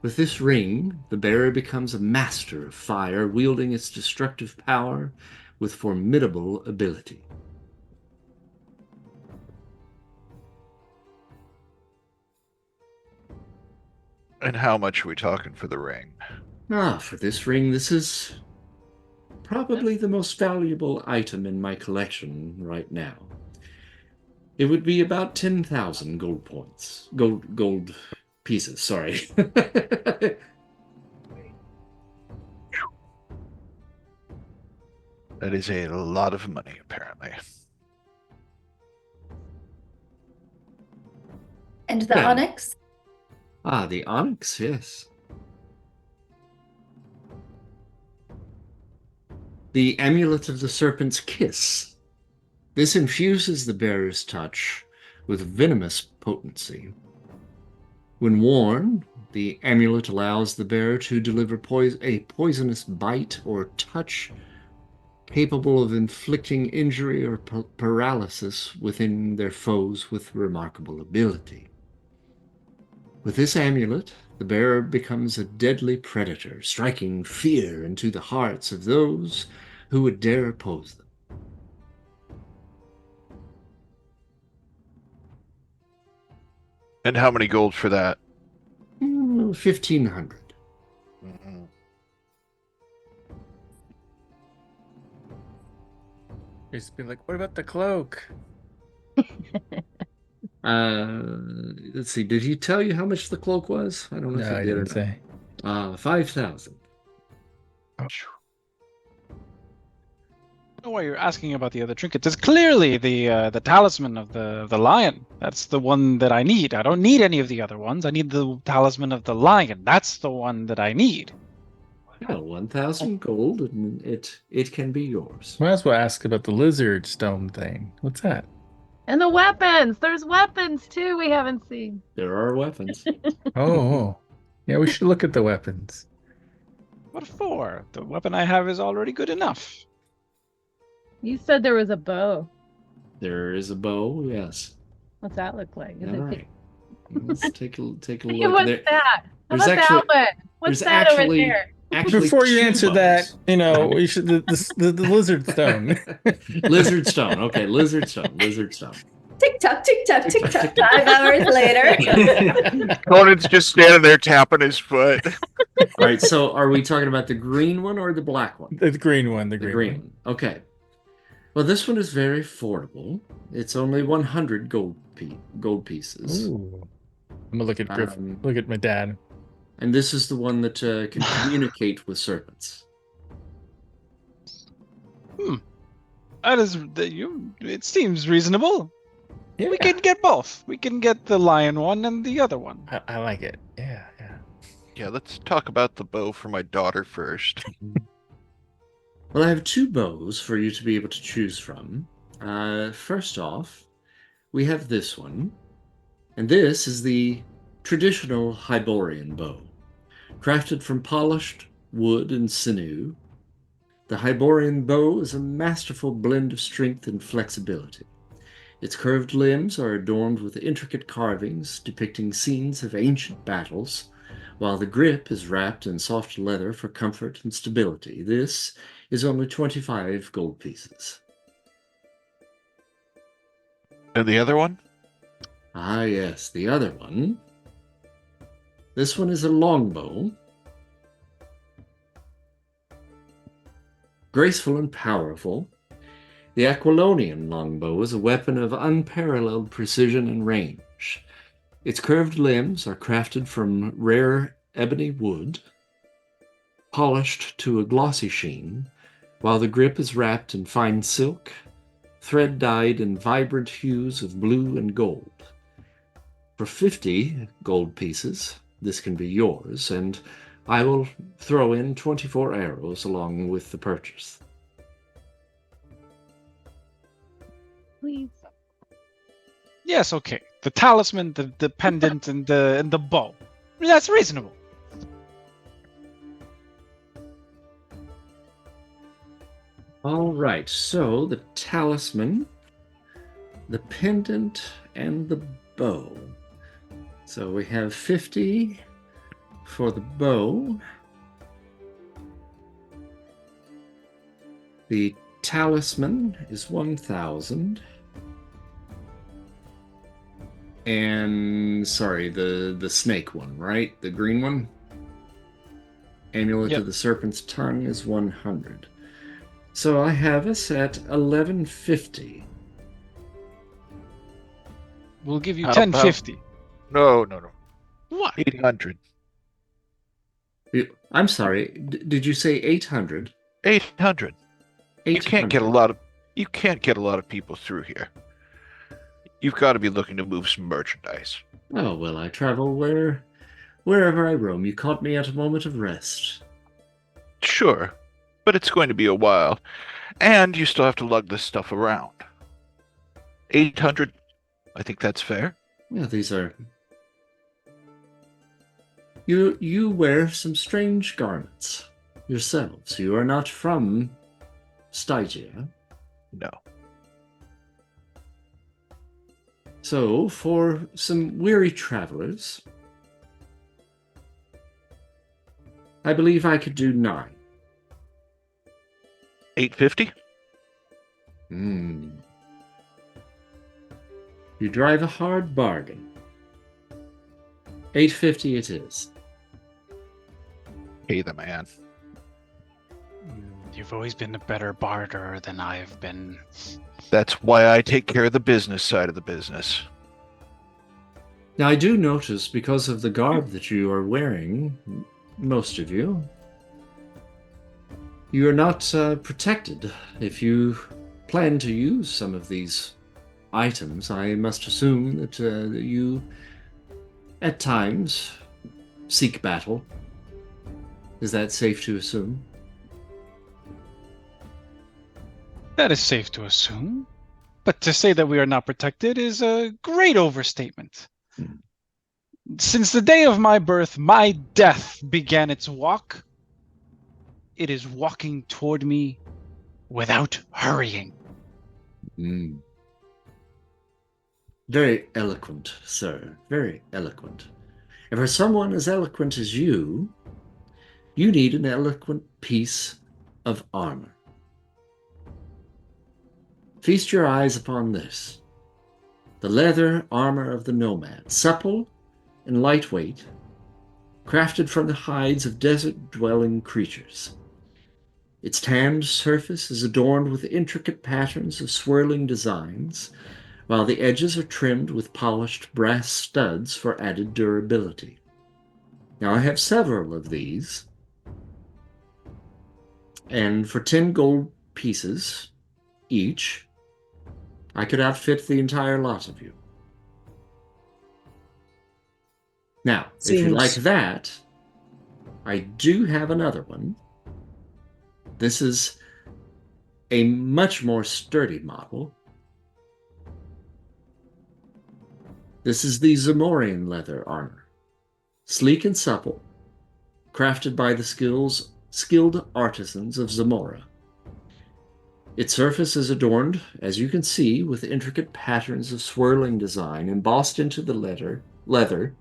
With this ring, the bearer becomes a master of fire, wielding its destructive power with formidable ability. And how much are we talking for the ring? For this ring, this is probably the most valuable item in my collection right now. It would be about 10,000 gold points. Gold pieces, sorry. That is a lot of money, apparently. And the Yeah. onyx? The onyx, yes. The amulet of the serpent's kiss. This infuses the bearer's touch with venomous potency. When worn, the amulet allows the bearer to deliver a poisonous bite or touch capable of inflicting injury or paralysis within their foes with remarkable ability. With this amulet, the bearer becomes a deadly predator, striking fear into the hearts of those who would dare oppose them. And how many gold for that? 1,500. Mm-hmm. Just be like, what about the cloak? Let's see. Did he tell you how much the cloak was? I don't know No, if he I did or didn't not. say. 5,000. I don't know why you're asking about the other trinkets. It's clearly the talisman of the lion. That's the one that I need. I don't need any of the other ones. I need the talisman of the lion. That's the one that I need. Yeah, 1,000 gold, and it can be yours. Might as well ask about the lizard stone thing. What's that? And the weapons. There's weapons too we haven't seen. There are weapons. Oh, yeah, we should look at the weapons. What for? The weapon I have is already good enough. You said there was a bow. There is a bow. Yes. What's that look like? Is All it right. Let's take a look. What's There, that? How there's about actually- that one? What's there's that over actually- there? Actually, Before you 2 answer bows. that, we should the lizard stone. Lizard stone. Okay, lizard stone. Lizard stone. Tick tock, tick tock, tick tock. 5 hours later. Conan's just standing there tapping his foot. All right. So, are we talking about the green one or the black one? The green one. The The green, green one. one. Okay. Well, this one is very affordable. It's only 100 gold pieces. Ooh. I'm gonna look at Griff. Um, Look at my dad. And this is the one that can communicate with serpents. That is, it seems reasonable. Yeah, We can get both. We can get the lion one and the other one. I like it. Yeah. Yeah, let's talk about the bow for my daughter first. Well, I have 2 bows for you to be able to choose from. First off, we have this one. And this is the traditional Hyborian bow. Crafted from polished wood and sinew, the Hyborian bow is a masterful blend of strength and flexibility. Its curved limbs are adorned with intricate carvings depicting scenes of ancient battles, while the grip is wrapped in soft leather for comfort and stability. This is only 25 gold pieces. And the other one? Ah, yes, the other one. This one is a longbow. Graceful and powerful, the Aquilonian longbow is a weapon of unparalleled precision and range. Its curved limbs are crafted from rare ebony wood, polished to a glossy sheen, while the grip is wrapped in fine silk, thread dyed in vibrant hues of blue and gold. For 50 gold pieces, this can be yours, and I will throw in 24 arrows along with the purchase. Please. Yes, okay. The talisman, the pendant, and the bow. That's reasonable. All right, so the talisman, the pendant, and the bow. So we have 50 for the bow. The talisman is 1,000. And sorry, the snake one, right? The green one? Amulet Yep. of the Serpent's Tongue is 100. So I have us at 1150. We'll give you How 1050. No. What? 800. I'm sorry, did you say 800? 800. You can't get a lot of people through here. You've got to be looking to move some merchandise. Oh, well, I travel wherever I roam. You caught me at a moment of rest. Sure, but it's going to be a while, and you still have to lug this stuff around. 800, I think that's fair. Yeah, these are... You wear some strange garments yourselves. You are not from Stygia. No. So, for some weary travelers, I believe I could do 9. 850? You drive a hard bargain. 850 it is. Pay the man. You You've always been a better barter than I've been. That's why I take care of the business side of the business. Now, I do notice, because of the garb that you are wearing, most of you, you are not protected. If you plan to use some of these items, I must assume that you, at times, seek battle. Is that safe to assume? That is safe to assume. But to say that we are not protected is a great overstatement. Since the day of my birth, my death began its walk. It is walking toward me without hurrying. Mm. Very eloquent, sir. Very eloquent. And for someone as eloquent as you need an eloquent piece of armor. Feast your eyes upon this. The leather armor of the nomad, supple and lightweight, crafted from the hides of desert-dwelling creatures. Its tanned surface is adorned with intricate patterns of swirling designs, while the edges are trimmed with polished brass studs for added durability. Now, I have several of these, and for 10 gold pieces each, I could outfit the entire lot of you. Now, if you like that, I do have another one. This is a much more sturdy model. This is the Zamorian leather armor. Sleek and supple, crafted by the skilled artisans of Zamora. Its surface is adorned, as you can see, with intricate patterns of swirling design embossed into the leather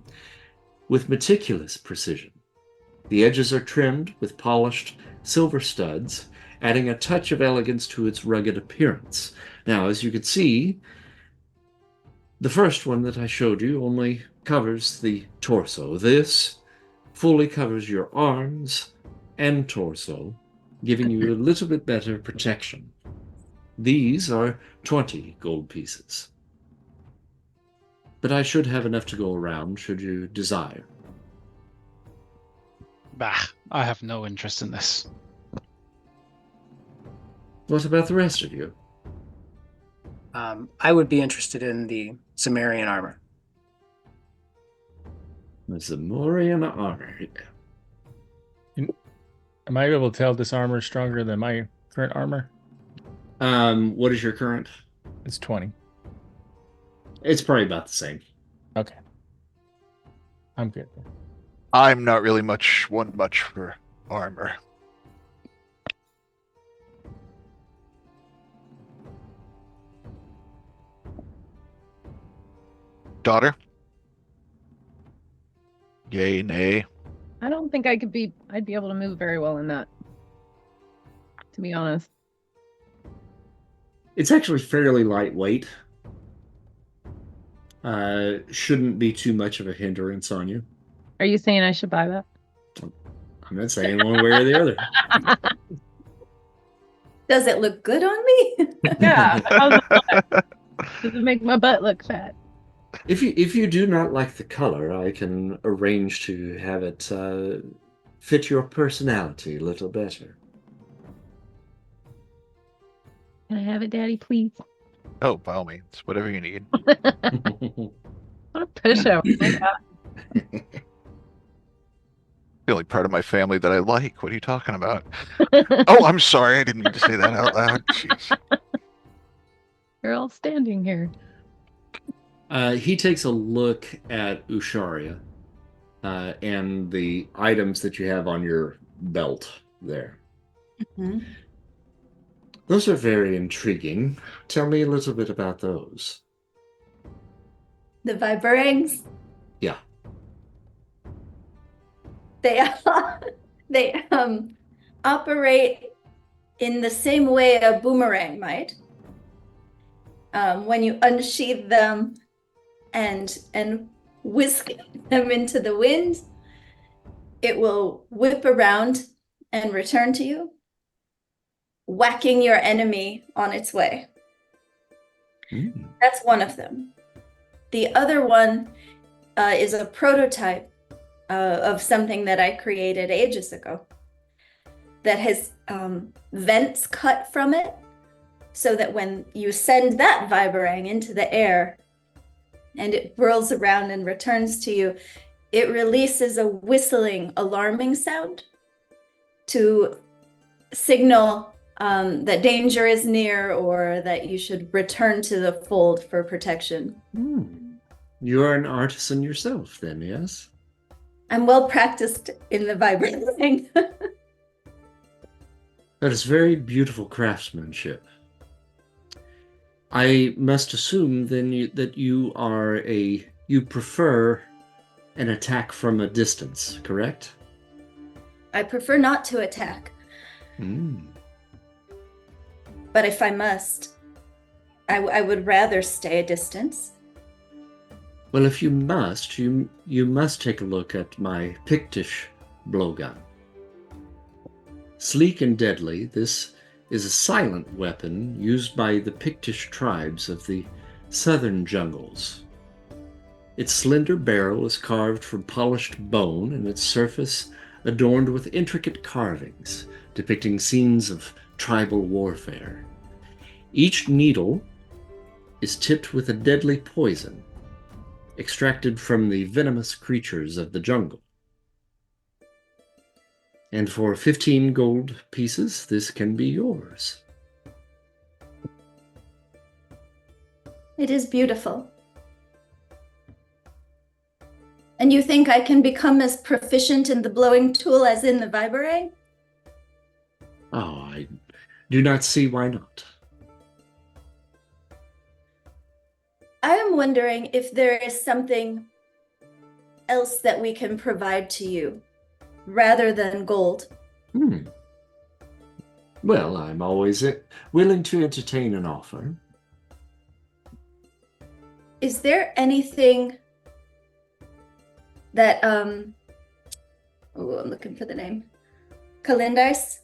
with meticulous precision. The edges are trimmed with polished silver studs, adding a touch of elegance to its rugged appearance. Now, as you can see, the first one that I showed you only covers the torso. This fully covers your arms and torso, giving you a little bit better protection. These are 20 gold pieces. But I should have enough to go around should you desire. Bah, I have no interest in this. What about the rest of you? I would be interested in the Sumerian armor. The Zamorian armor. Am I able to tell this armor is stronger than my current armor? What is your current? It's 20. It's probably about the same. Okay. I'm good. I'm not really much for armor. Daughter? Yay, nay. I don't think I'd be able to move very well in that. To be honest. It's actually fairly lightweight. Shouldn't be too much of a hindrance on you. Are you saying I should buy that? I'm not saying one way or the other. Does it look good on me? Yeah. How's it look? Does it make my butt look fat? If you do not like the color, I can arrange to have it fit your personality a little better. Can I have it, Daddy, please? Oh, by all means, whatever you need. What a pushover. Oh my God. The only part of my family that I like. What are you talking about? Oh, I'm sorry. I didn't mean to say that out loud. Jeez. You're all standing here. He takes a look at Usharia and the items that you have on your belt there. Mhm. Those are very intriguing. Tell me a little bit about those. The Viberings, Yeah. they operate in the same way a boomerang might. When you unsheath them and whisk them into the wind, it will whip around and return to you. whacking your enemy on its way. Mm. That's one of them. The other one is a prototype of something that I created ages ago that has vents cut from it, so that when you send that vibrang into the air and it whirls around and returns to you, it releases a whistling, alarming sound to signal that danger is near or that you should return to the fold for protection. Mm. You are an artisan yourself, then, yes? I'm well practiced in the vibrating. That is very beautiful craftsmanship. I must assume then that you prefer an attack from a distance, correct? I prefer not to attack, Mm. but if I must, I would rather stay a distance. Well, if you must, you must take a look at my Pictish blowgun. Sleek and deadly, this is a silent weapon used by the Pictish tribes of the southern jungles. Its slender barrel is carved from polished bone and its surface adorned with intricate carvings depicting scenes of tribal warfare. Each needle is tipped with a deadly poison extracted from the venomous creatures of the jungle. And for 15 gold pieces, this can be yours. It is beautiful. And you think I can become as proficient in the blowing tool as in the vibrang? Oh, I do not see why not. I am wondering if there is something else that we can provide to you rather than gold. Well, I'm always willing to entertain an offer. Is there anything that I'm looking for the name. Kalendais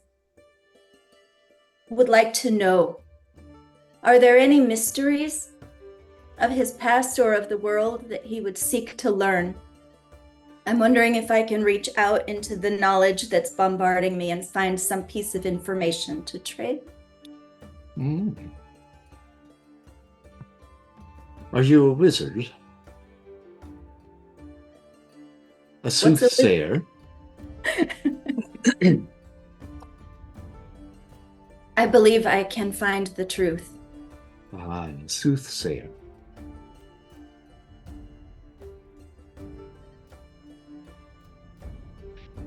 would like to know. Are there any mysteries of his past or of the world that he would seek to learn? I'm wondering if I can reach out into the knowledge that's bombarding me and find some piece of information to trade. Are you a wizard? A soothsayer? I believe I can find the truth. Ah, soothsayer.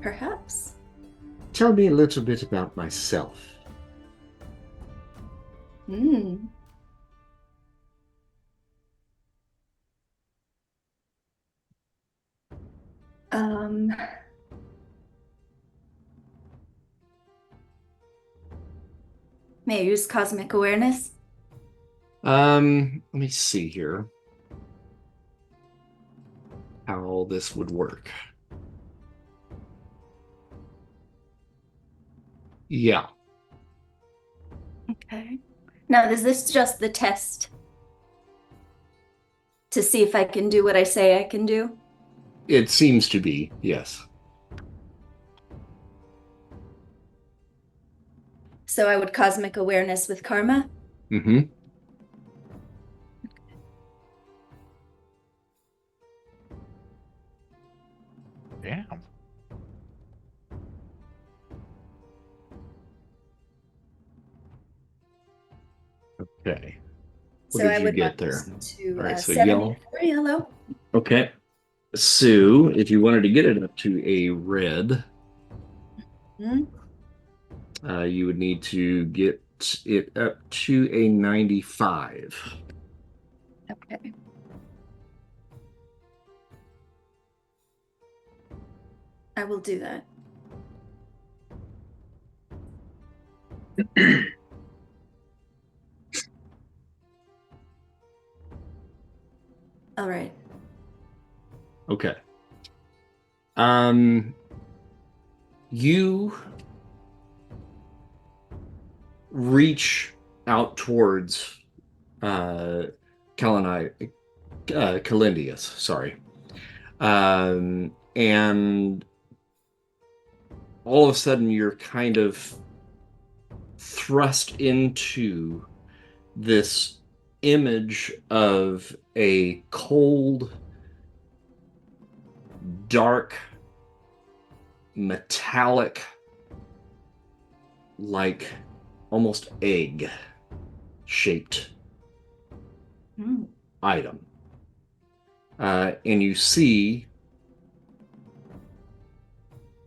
Perhaps. Tell me a little bit about myself. May I use cosmic awareness? Let me see here how all this would work. Yeah. Okay. Now, is this just the test to see if I can do what I say I can do? It seems to be, yes. So I would cosmic awareness with karma? Mm-hmm. Damn. Okay. What So did I you would get want there? this to All right, so 74 yellow. Okay. So if you wanted to get it up to a red, you would need to get it up to a 95. Okay. I will do that. All right. Okay. You reach out towards Calindius, sorry. And all of a sudden you're kind of thrust into this image of a cold, dark, metallic, like almost egg shaped item. And you see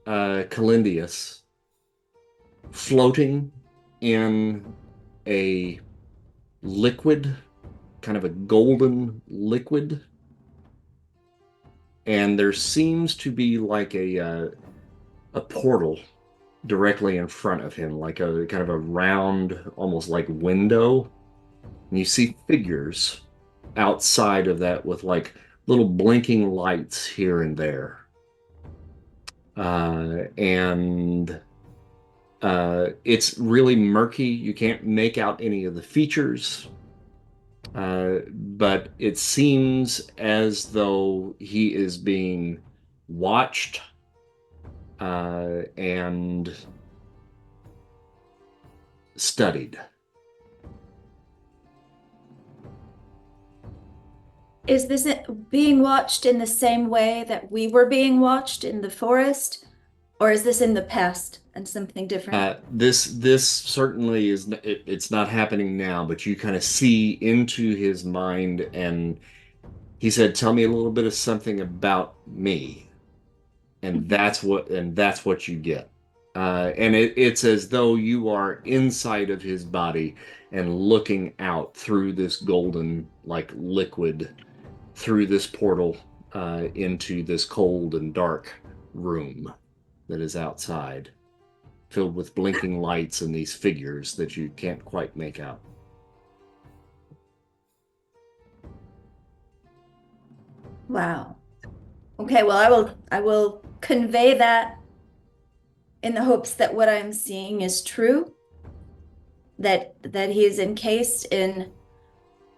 Calindius floating in a liquid, kind of a golden liquid. And there seems to be like a portal directly in front of him, like a kind of a round, almost like window. And you see figures outside of that with like little blinking lights here and there. And it's really murky. You can't make out any of the features. But it seems as though he is being watched and studied. Is this being watched in the same way that we were being watched in the forest? Or is this in the past and something different? This certainly is. It's not happening now, but you kind of see into his mind, and he said, "Tell me a little bit of something about me," and that's what you get. And it's as though you are inside of his body and looking out through this golden, like liquid, through this portal into this cold and dark room that is outside, filled with blinking lights and these figures that you can't quite make out. Wow. Okay, well, I will convey that in the hopes that what I'm seeing is true, that he is encased in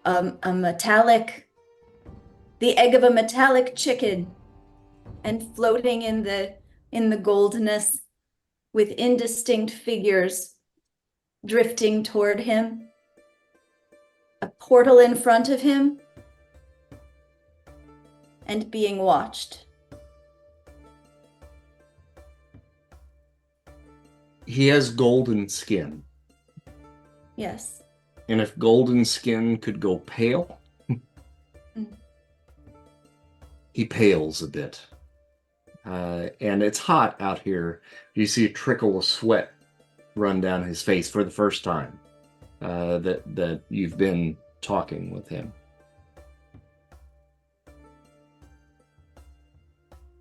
a metallic, the egg of a metallic chicken, and floating in the goldness with indistinct figures drifting toward him, a portal in front of him, and being watched. He has golden skin. Yes. And if golden skin could go pale, he pales a bit. And it's hot out here. You see a trickle of sweat run down his face for the first time that you've been talking with him.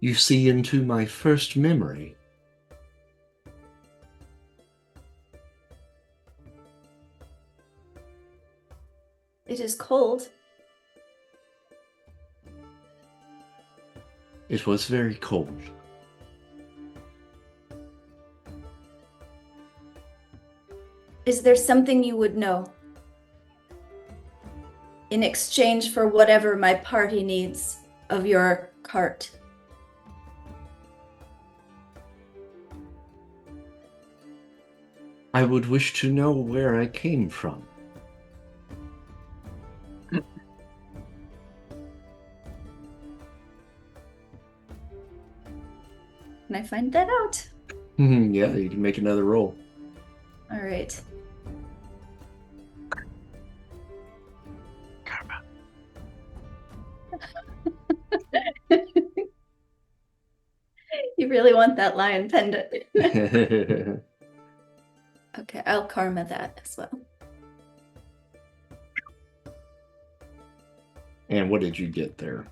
You see into my first memory. It is cold. It was very cold. Is there something you would know in exchange for whatever my party needs of your cart? I would wish to know where I came from. Can I find that out? Yeah, you can make another roll. All right. You really want that lion pendant. Okay, I'll karma that as well. And what did you get there?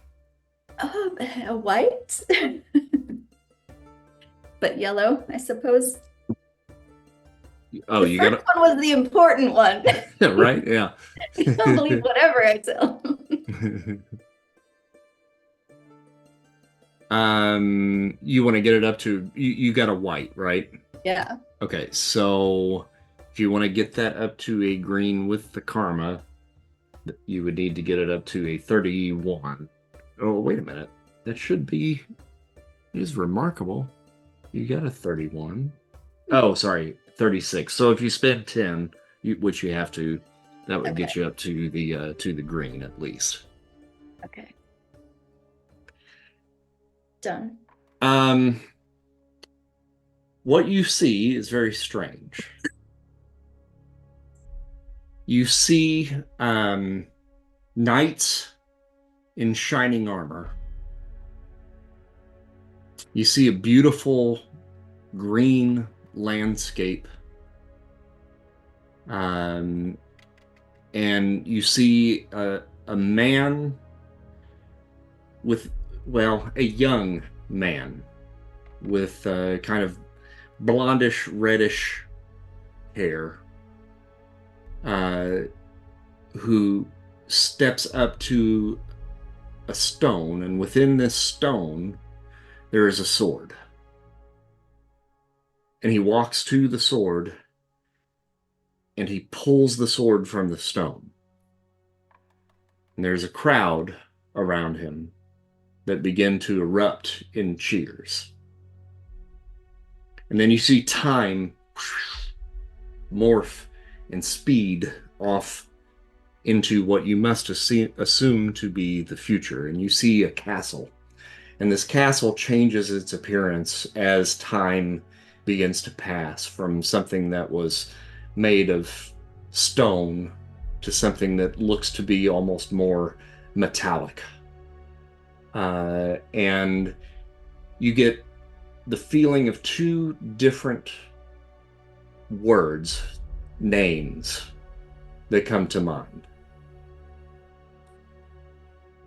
A white? But yellow, I suppose. Oh, the you first got one was the important one. it. Right? Yeah. I don't believe whatever I tell. You want to get it up to, you got a white, right? Yeah. Okay, so If you want to get that up to a green with the karma, you would need to get it up to a 31. Oh, wait a minute. That should be... It is remarkable. You got a 31. Oh, sorry, 36. So if you spend 10, which you have to, that would get you up to the green at least. Okay. Done. What you see is very strange. You see knights in shining armor. You see a beautiful green landscape. And you see a man with, well, a young man with kind of blondish, reddish hair, who steps up to a stone, and within this stone there is a sword. And he walks to the sword and he pulls the sword from the stone. And there's a crowd around him that begin to erupt in cheers. And then you see time morph and speed off into what you must assume to be the future. And you see a castle. And this castle changes its appearance as time begins to pass from something that was made of stone to something that looks to be almost more metallic. And you get the feeling of two different words, names, that come to mind.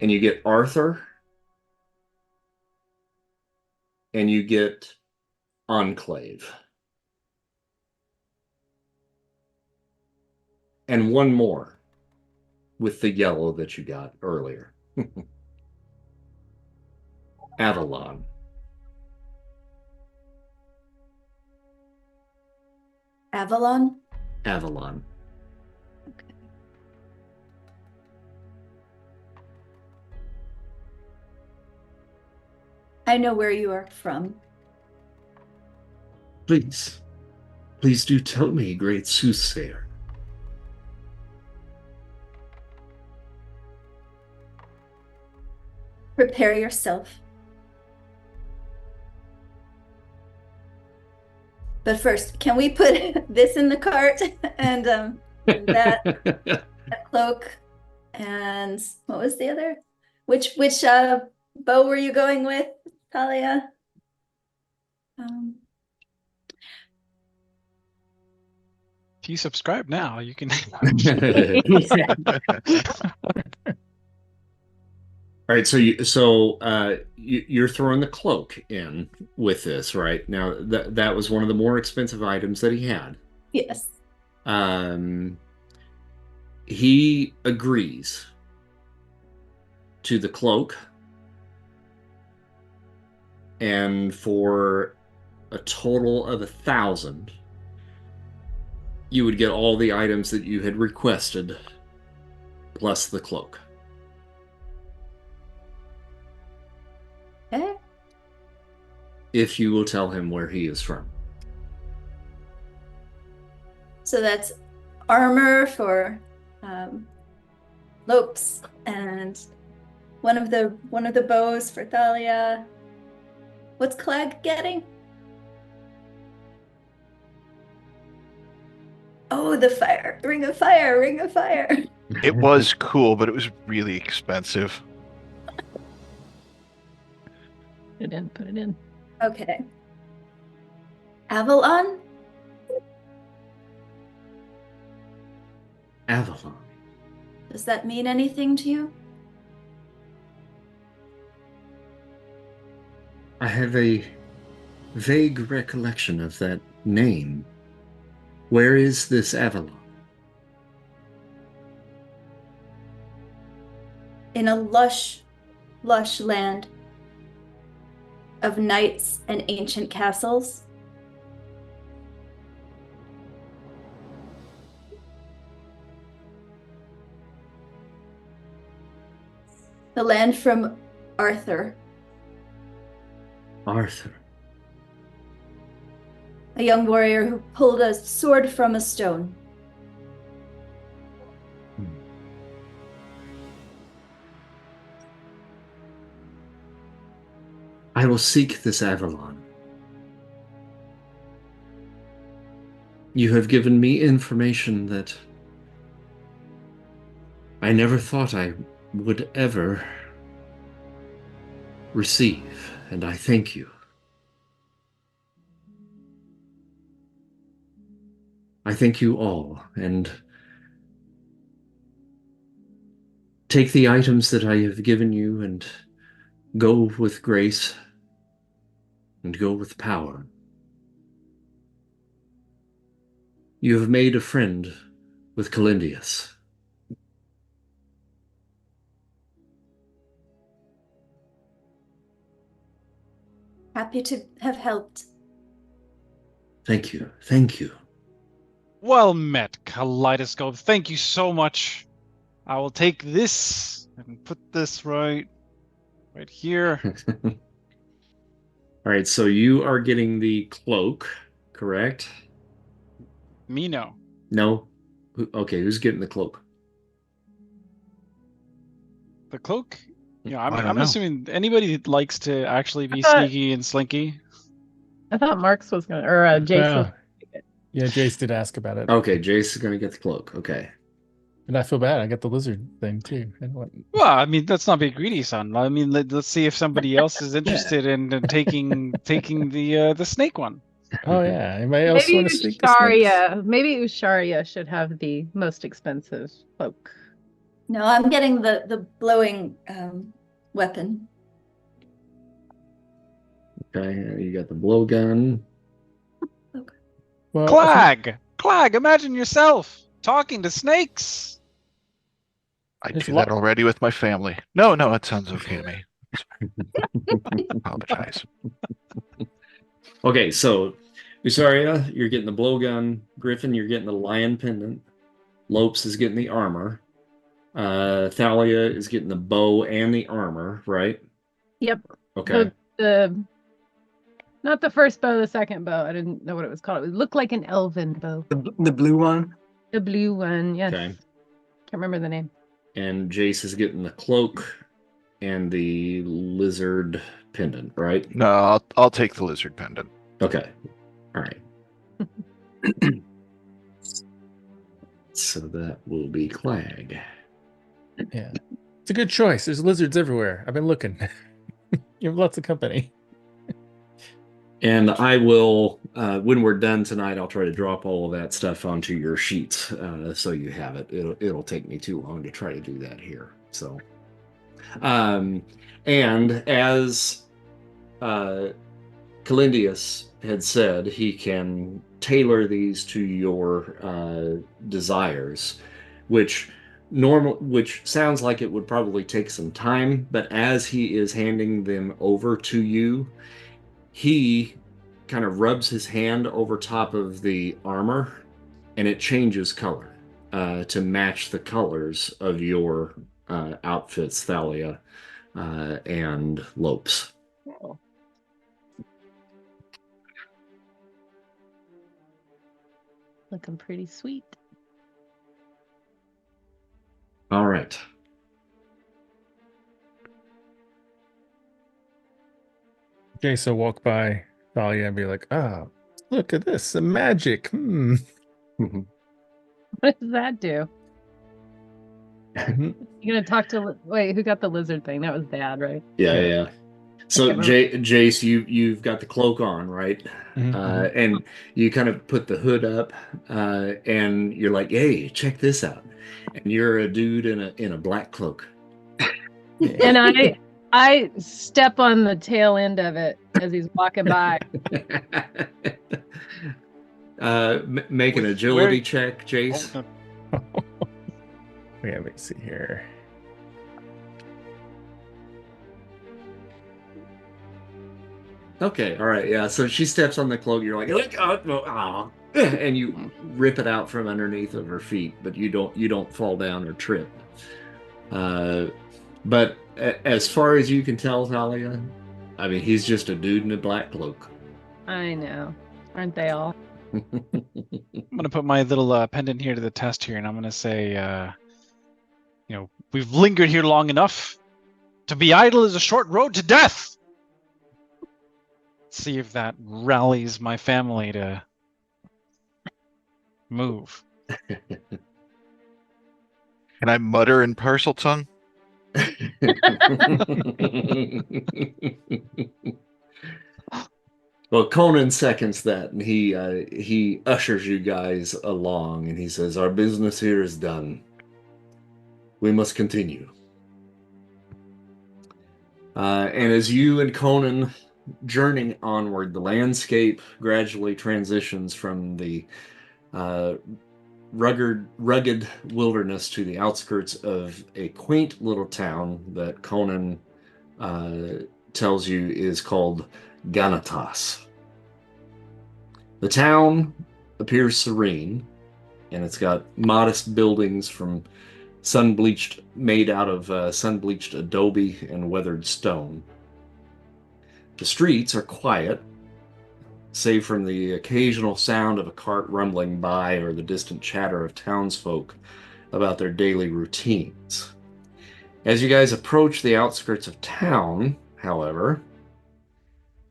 And you get Arthur, and you get Enclave. And one more with the yellow that you got earlier. Avalon. Avalon? Avalon. Okay. I know where you are from. Please. Please do tell me, great soothsayer. Prepare yourself. But first, can we put this in the cart and that cloak and what was the other? Which bow were you going with, Talia? If you subscribe now, you can. All right, so you're throwing the cloak in with this, right? Now that was one of the more expensive items that he had. Yes. He agrees to the cloak, and for a total of 1,000, you would get all the items that you had requested, plus the cloak. Okay. If you will tell him where he is from. So that's armor for Lopes and one of the bows for Thalia. What's Clegg getting? Oh, the fire. Ring of fire, ring of fire. It was cool, but it was really expensive. Put it in. Okay. Avalon? Avalon. Does that mean anything to you? I have a vague recollection of that name. Where is this Avalon? In a lush, lush land of knights and ancient castles. The land from Arthur, Arthur. a young warrior who pulled a sword from a stone. I will seek this Avalon. You have given me information that I never thought I would ever receive, and I thank you. I thank you all, and take the items that I have given you and go with grace and go with power. You have made a friend with Calindius. Happy to have helped. Thank you. Thank you. Well met, Kaleidoscope. Thank you so much. I will take this and put this right here. All right, so you are getting the cloak, correct? Me no. No? Okay, who's getting the cloak? The cloak? Yeah, I don't I'm know. assuming anybody that likes to actually be thought- sneaky and slinky. I thought Mark's was gonna, or Jason. Yeah, Jace did ask about it. Okay, Jace is going to get the cloak. Okay. And I feel bad. I got the lizard thing too. And what? Well, I mean, let's not be greedy, son. I mean, let's see if somebody else is interested in taking the snake one. Oh yeah. Anybody else Maybe want to sneak the snakes? Usharia should have the most expensive cloak. No, I'm getting the blowing weapon. Okay, you got the blowgun. Well, Clag, imagine yourself talking to snakes. I There's do lo- that already with my family. No, it sounds okay to me. Apologize. Okay, so Usaria, you're getting the blowgun. Griffin, you're getting the lion pendant. Lopes is getting the armor. Thalia is getting the bow and the armor, right? Yep. Okay. The not the first bow, the second bow. I didn't know what it was called. It looked like an elven bow. The blue one. The blue one, yes. Okay. Can't remember the name. And Jace is getting the cloak and the lizard pendant, right? No, I'll take the lizard pendant. Okay. All right. So that will be Clag. Yeah. It's a good choice. There's lizards everywhere. I've been looking. You have lots of company. And I will, when we're done tonight, I'll try to drop all of that stuff onto your sheets so you have it. It'll take me too long to try to do that here. So, and as Calindius had said, he can tailor these to your desires, which sounds like it would probably take some time, but as he is handing them over to you, he kind of rubs his hand over top of the armor and it changes color to match the colors of your outfits, Thalia and Lopes. Looking pretty sweet. All right. Jace will walk by Thalia and be like, "Oh, look at this, some magic." What does that do? You're gonna talk to wait, who got the lizard thing? That was Dad, right? Yeah. So can't remember. Jace, you've got the cloak on, right? And you kind of put the hood up, and you're like, "Hey, check this out!" And you're a dude in a black cloak. And I step on the tail end of it as he's walking by. Make an With agility where- check, Jace. Oh, Yeah, let me see here. Okay, all right, yeah. So she steps on the cloak. You're like, oh, no, ah," and you rip it out from underneath of her feet, but you don't fall down or trip. But as far as you can tell, Talia, I mean, he's just a dude in a black cloak. I know. Aren't they all? I'm gonna put my little pendant here to the test here, and I'm gonna say, we've lingered here long enough. To be idle is a short road to death. See if that rallies my family to move. Can I mutter in parcel tongue? Well, Conan seconds that, and he ushers you guys along, and he says, "Our business here is done. We must continue." And as you and Conan journey onward, the landscape gradually transitions from the rugged wilderness to the outskirts of a quaint little town that Conan tells you is called Ganatas. The town appears serene, and it's got modest buildings made out of sun-bleached adobe and weathered stone. The streets are quiet, save from the occasional sound of a cart rumbling by or the distant chatter of townsfolk about their daily routines. As you guys approach the outskirts of town, however,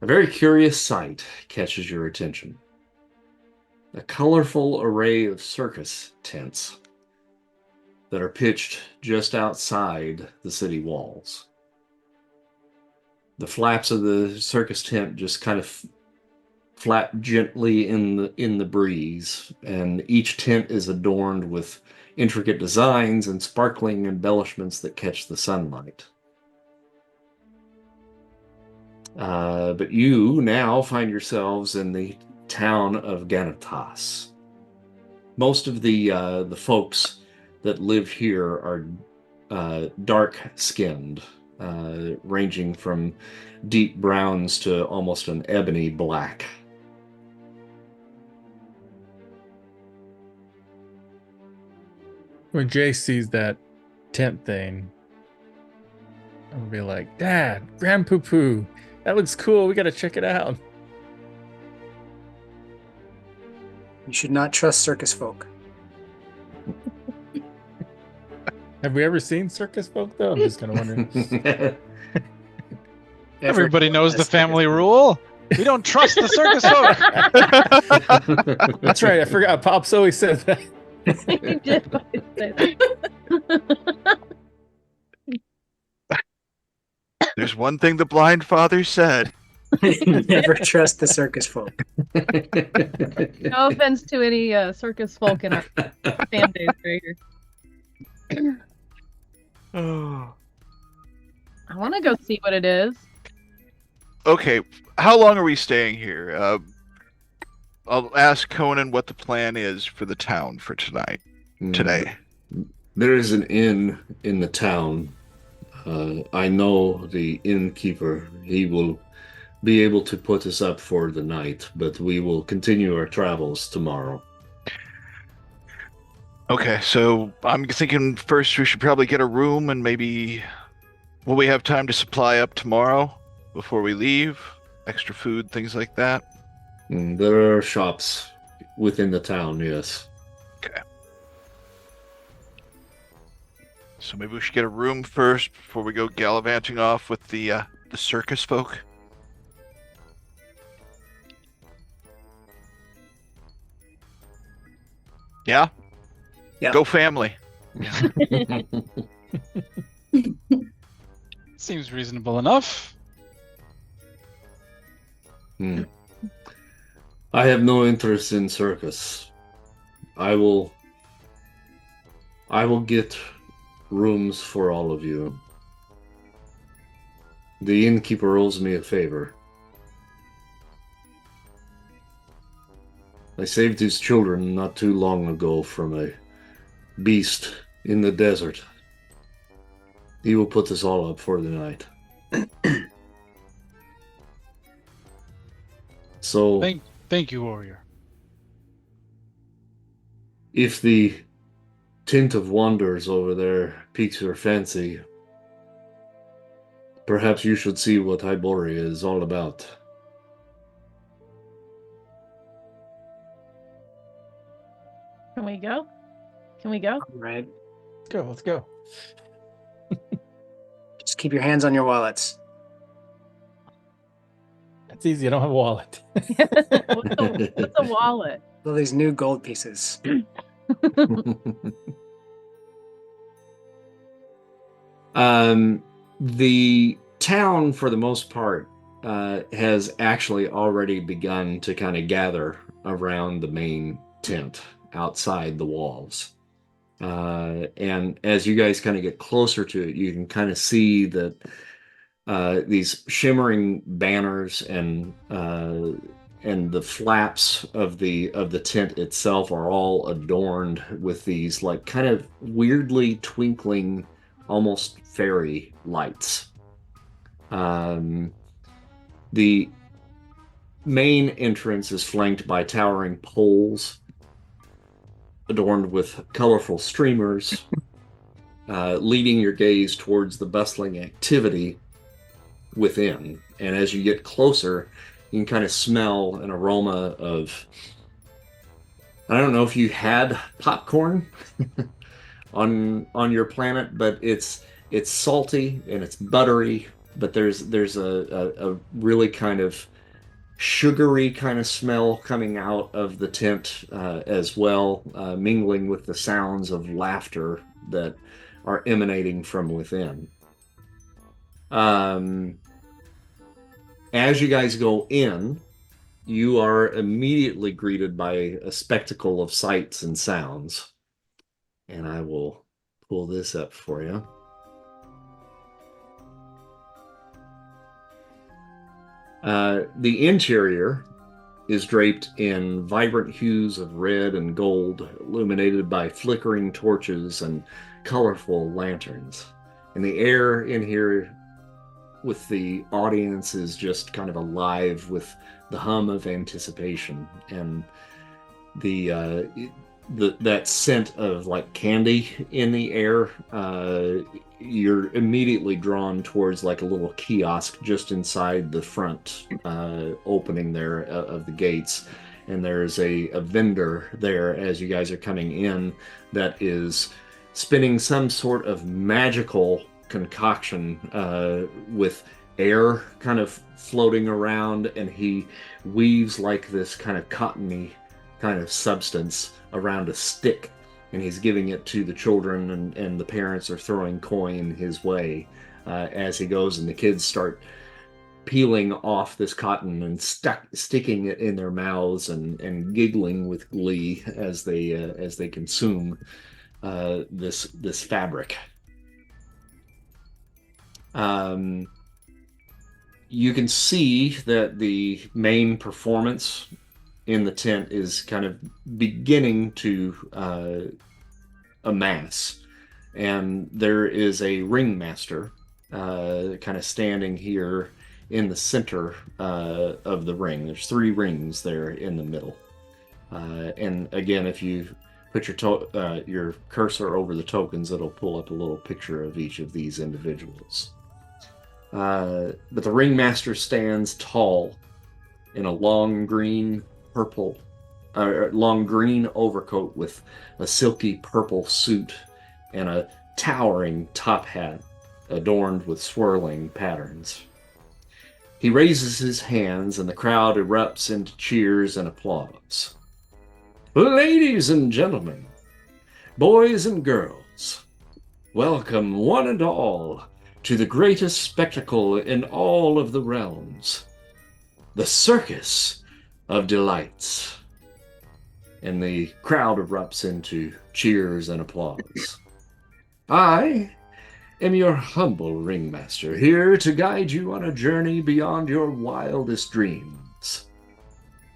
a very curious sight catches your attention. A colorful array of circus tents that are pitched just outside the city walls. The flaps of the circus tent just kind of flap gently in the breeze, and each tent is adorned with intricate designs and sparkling embellishments that catch the sunlight. But you now find yourselves in the town of Ganatas. Most of the folks that live here are dark-skinned, ranging from deep browns to almost an ebony black. When Jay sees that tent thing, I'm gonna be like, "Dad, Grandpoo-poo, that looks cool. We gotta check it out." You should not trust circus folk. Have we ever seen circus folk though? I'm just kind of wondering. Everybody knows the family rule. We don't trust the circus folk. That's right. I forgot. Pops always said that. You did always say that. There's one thing the Blindfather said. Never trust the circus folk. No offense to any circus folk in our fan base right here. Oh. I want to go see what it is. Okay, how long are we staying here? I'll ask Conan what the plan is for the town for today. There is an inn in the town. I know the innkeeper. He will be able to put us up for the night, but we will continue our travels tomorrow. Okay, so I'm thinking first we should probably get a room, and maybe will we have time to supply up tomorrow before we leave? Extra food, things like that. There are shops within the town, yes. Okay. So maybe we should get a room first before we go gallivanting off with the circus folk. Yeah? Yeah. Go family. Seems reasonable enough. I have no interest in circus. I will get rooms for all of you. The innkeeper owes me a favor. I saved his children not too long ago from a beast in the desert. He will put us all up for the night. So, Thank you, warrior. if the Tint of Wonders over there piques your fancy, Perhaps you should see what Hyboria is all about. Can we go? Can we go? All right. Let's go. Just keep your hands on your wallets. That's easy. I don't have a wallet. What's a wallet? All these new gold pieces. The town, for the most part, has actually already begun to kind of gather around the main tent outside the walls. And as you guys kind of get closer to it, you can kind of see that these shimmering banners and the flaps of the tent itself are all adorned with these like kind of weirdly twinkling, almost fairy lights. The main entrance is flanked by towering poles adorned with colorful streamers, leading your gaze towards the bustling activity within. And as you get closer, you can kind of smell an aroma of, I don't know if you had popcorn on your planet, but it's salty and it's buttery, but there's a really kind of sugary kind of smell coming out of the tent as well, mingling with the sounds of laughter that are emanating from within. As you guys go in, you are immediately greeted by a spectacle of sights and sounds. And I will pull this up for you. The interior is draped in vibrant hues of red and gold, illuminated by flickering torches and colorful lanterns. And the air in here with the audience is just kind of alive with the hum of anticipation and that scent of like candy in the air. You're immediately drawn towards like a little kiosk just inside the front opening there of the gates, and there's a vendor there as you guys are coming in that is spinning some sort of magical concoction with air kind of floating around, and he weaves like this kind of cottony kind of substance around a stick, and he's giving it to the children, and the parents are throwing coin his way as he goes, and the kids start peeling off this cotton and sticking it in their mouths and giggling with glee as they consume this fabric. You can see that the main performance in the tent is kind of beginning to amass, and there is a ringmaster kind of standing here in the center of the ring. There's 3 rings there in the middle, and again, if you put your cursor over the tokens, it'll pull up a little picture of each of these individuals. But the ringmaster stands tall in a long green overcoat with a silky purple suit and a towering top hat adorned with swirling patterns. He raises his hands and the crowd erupts into cheers and applause. Ladies and gentlemen, boys and girls, welcome one and all to the greatest spectacle in all of the realms, the Circus of Delights. And the crowd erupts into cheers and applause. I am your humble ringmaster, here to guide you on a journey beyond your wildest dreams,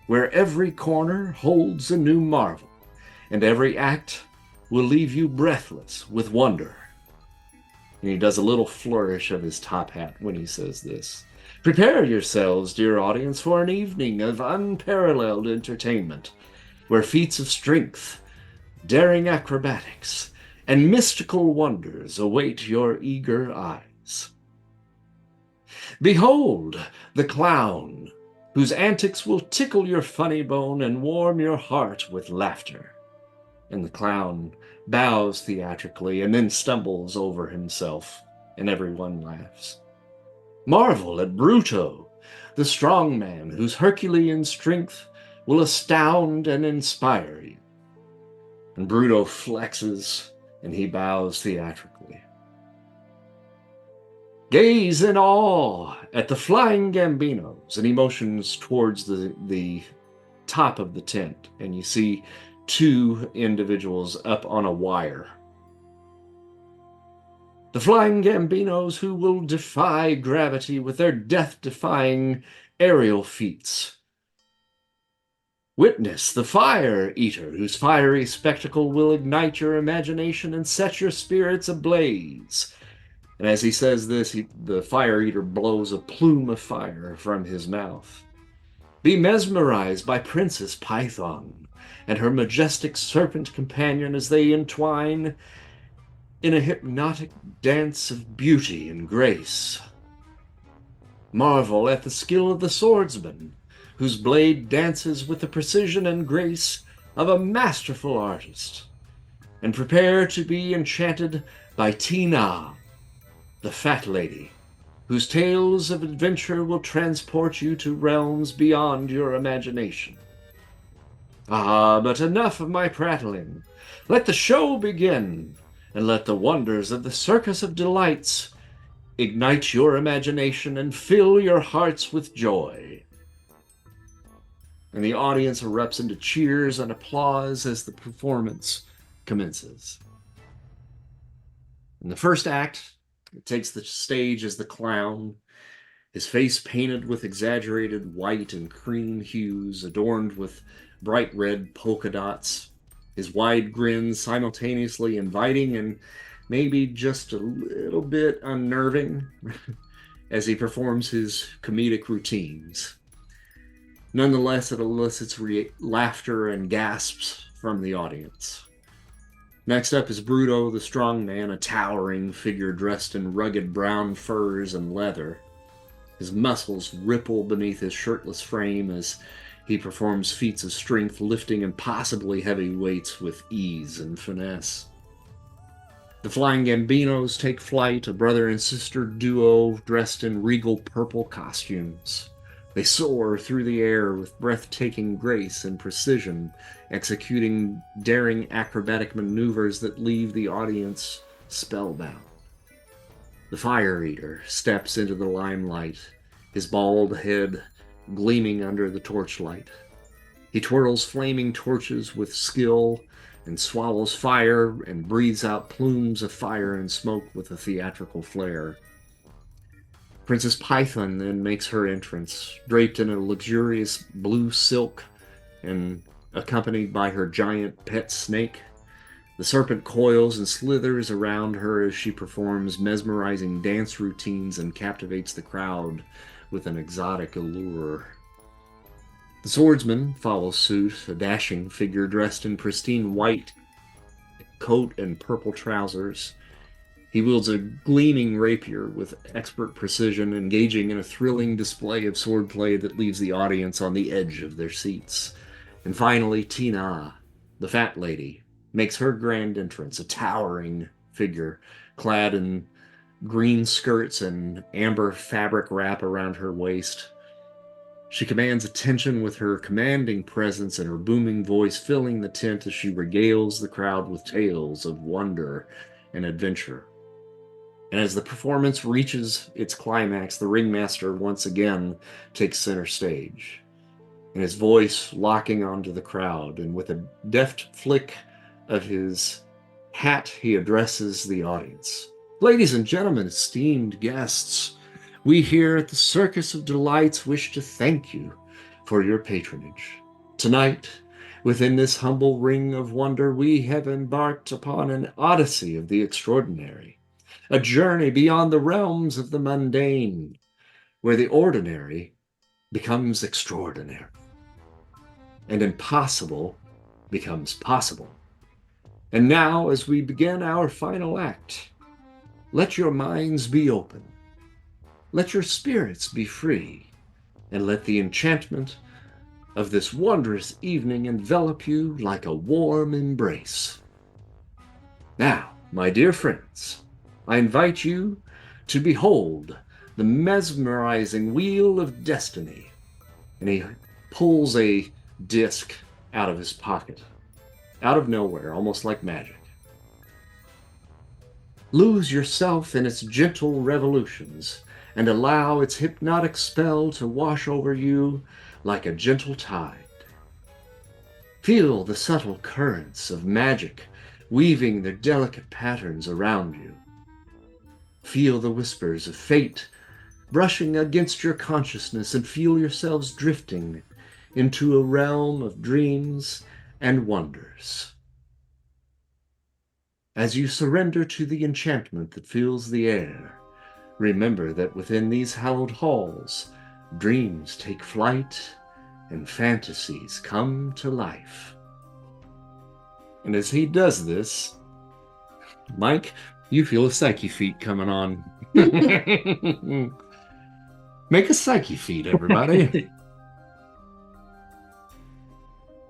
where every corner holds a new marvel, and every act will leave you breathless with wonder. And he does a little flourish of his top hat when he says this. Prepare yourselves, dear audience, for an evening of unparalleled entertainment, where feats of strength, daring acrobatics, and mystical wonders await your eager eyes. Behold the clown, whose antics will tickle your funny bone and warm your heart with laughter. And the clown bows theatrically and then stumbles over himself, and everyone laughs. Marvel at Bruto, the strong man whose Herculean strength will astound and inspire you. And Bruto flexes and he bows theatrically. Gaze in awe at the flying Gambinos, and he motions towards the top of the tent, and you see two individuals up on a wire. The flying Gambinos who will defy gravity with their death-defying aerial feats. Witness the Fire Eater, whose fiery spectacle will ignite your imagination and set your spirits ablaze. And as he says this, the Fire Eater blows a plume of fire from his mouth. Be mesmerized by Princess Python and her majestic serpent companion as they entwine in a hypnotic dance of beauty and grace. Marvel at the skill of the swordsman, whose blade dances with the precision and grace of a masterful artist. And prepare to be enchanted by Tina, the fat lady, whose tales of adventure will transport you to realms beyond your imagination. Ah, but enough of my prattling. Let the show begin, and let the wonders of the Circus of Delights ignite your imagination and fill your hearts with joy. And the audience erupts into cheers and applause as the performance commences. In the first act, it takes the stage as the clown, his face painted with exaggerated white and cream hues, adorned with bright red polka dots, his wide grin simultaneously inviting and maybe just a little bit unnerving as he performs his comedic routines. Nonetheless, it elicits laughter and gasps from the audience. Next up is Bruto, the strong man, a towering figure dressed in rugged brown furs and leather. His muscles ripple beneath his shirtless frame as he performs feats of strength, lifting impossibly heavy weights with ease and finesse. The Flying Gambinos take flight, a brother and sister duo dressed in regal purple costumes. They soar through the air with breathtaking grace and precision, executing daring acrobatic maneuvers that leave the audience spellbound. The Fire Eater steps into the limelight, his bald head gleaming under the torchlight. He twirls flaming torches with skill and swallows fire and breathes out plumes of fire and smoke with a theatrical flair. Princess Python then makes her entrance, draped in a luxurious blue silk and accompanied by her giant pet snake. The serpent coils and slithers around her as she performs mesmerizing dance routines and captivates the crowd with an exotic allure. The swordsman follows suit, a dashing figure dressed in pristine white coat and purple trousers. He wields a gleaming rapier with expert precision, engaging in a thrilling display of swordplay that leaves the audience on the edge of their seats. And finally, Tina, the fat lady, makes her grand entrance, a towering figure clad in green skirts and amber fabric wrap around her waist. She commands attention with her commanding presence and her booming voice filling the tent as she regales the crowd with tales of wonder and adventure. And as the performance reaches its climax, the ringmaster once again takes center stage, and his voice locking onto the crowd, and with a deft flick of his hat, he addresses the audience. Ladies and gentlemen, esteemed guests, we here at the Circus of Delights wish to thank you for your patronage. Tonight, within this humble ring of wonder, we have embarked upon an odyssey of the extraordinary, a journey beyond the realms of the mundane, where the ordinary becomes extraordinary, and impossible becomes possible. And now, as we begin our final act, let your minds be open. let your spirits be free, and let the enchantment of this wondrous evening envelop you like a warm embrace. Now, my dear friends, I invite you to behold the mesmerizing wheel of destiny. And he pulls a disc out of his pocket, out of nowhere, almost like magic. Lose yourself in its gentle revolutions and allow its hypnotic spell to wash over you like a gentle tide. Feel the subtle currents of magic weaving their delicate patterns around you. Feel the whispers of fate brushing against your consciousness, and feel yourselves drifting into a realm of dreams and wonders. As you surrender to the enchantment that fills the air, remember that within these hallowed halls, dreams take flight and fantasies come to life. And as he does this, Mike, you feel a psyche feat coming on. Make a psyche feat, everybody.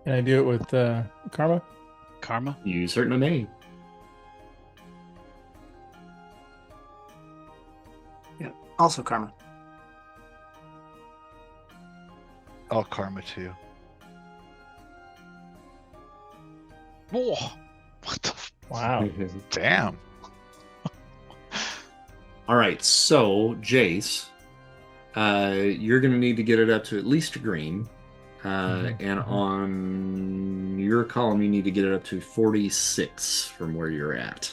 Can I do it with karma? Karma. You certainly may. Yeah. Also karma. I'll karma too. Whoa. What the? Wow. Damn. All right, so Jace, you're going to need to get it up to at least a green. And on your column, you need to get it up to 46 from where you're at.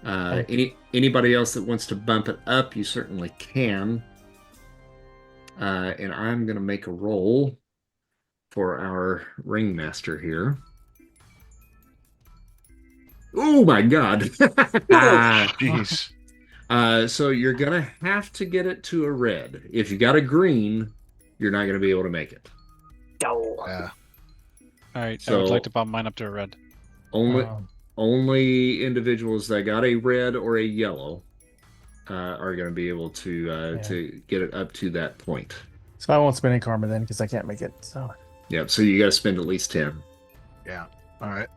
Anybody else that wants to bump it up, you certainly can. And I'm going to make a roll for our ringmaster here. Oh my God. Jeez. So you're going to have to get it to a red. If you got a green, you're not going to be able to make it. Yeah. All right. I So- would like to bump mine up to a red. Only individuals that got a red or a yellow are going to be able to get it up to that point. So I won't spend any karma then because I can't make it. So Yep. So you got to spend at least 10. Yeah. All right.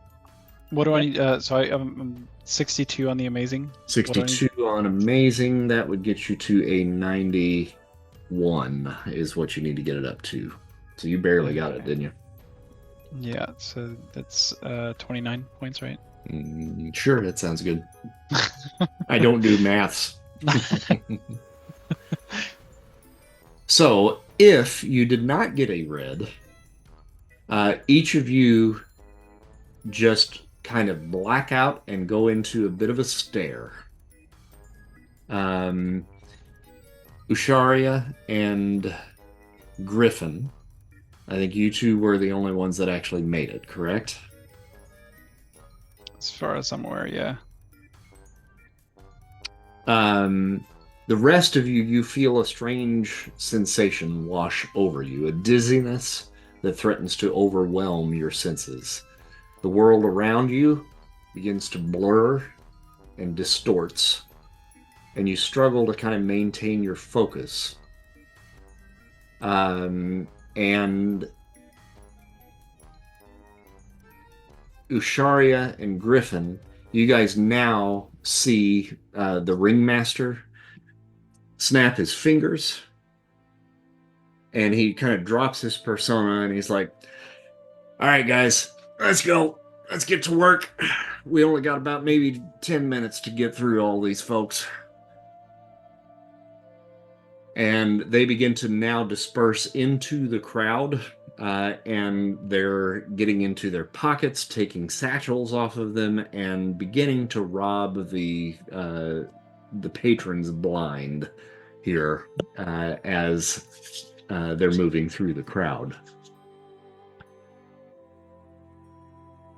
What do I need? So I'm 62 on the amazing. 62 on amazing. That would get you to a 91 is what you need to get it up to. So you barely got it, didn't you? Yeah. So that's 29 points, right? Sure, that sounds good. I don't do maths. So if you did not get a red, each of you just kind of black out and go into a bit of a stare. Usharia and Griffin, I think you two were the only ones that actually made it, correct? As far as I'm aware, yeah. The rest of you, you feel a strange sensation wash over you, a dizziness that threatens to overwhelm your senses. The world around you begins to blur and distorts, and you struggle to kind of maintain your focus. And Usharia and Griffin, you guys now see the ringmaster snap his fingers, and he kind of drops his persona, and he's like, "All right, guys, let's go. Let's get to work. We only got about maybe 10 minutes to get through all these folks." And they begin to now disperse into the crowd, and they're getting into their pockets, taking satchels off of them, and beginning to rob the patrons blind here as they're moving through the crowd.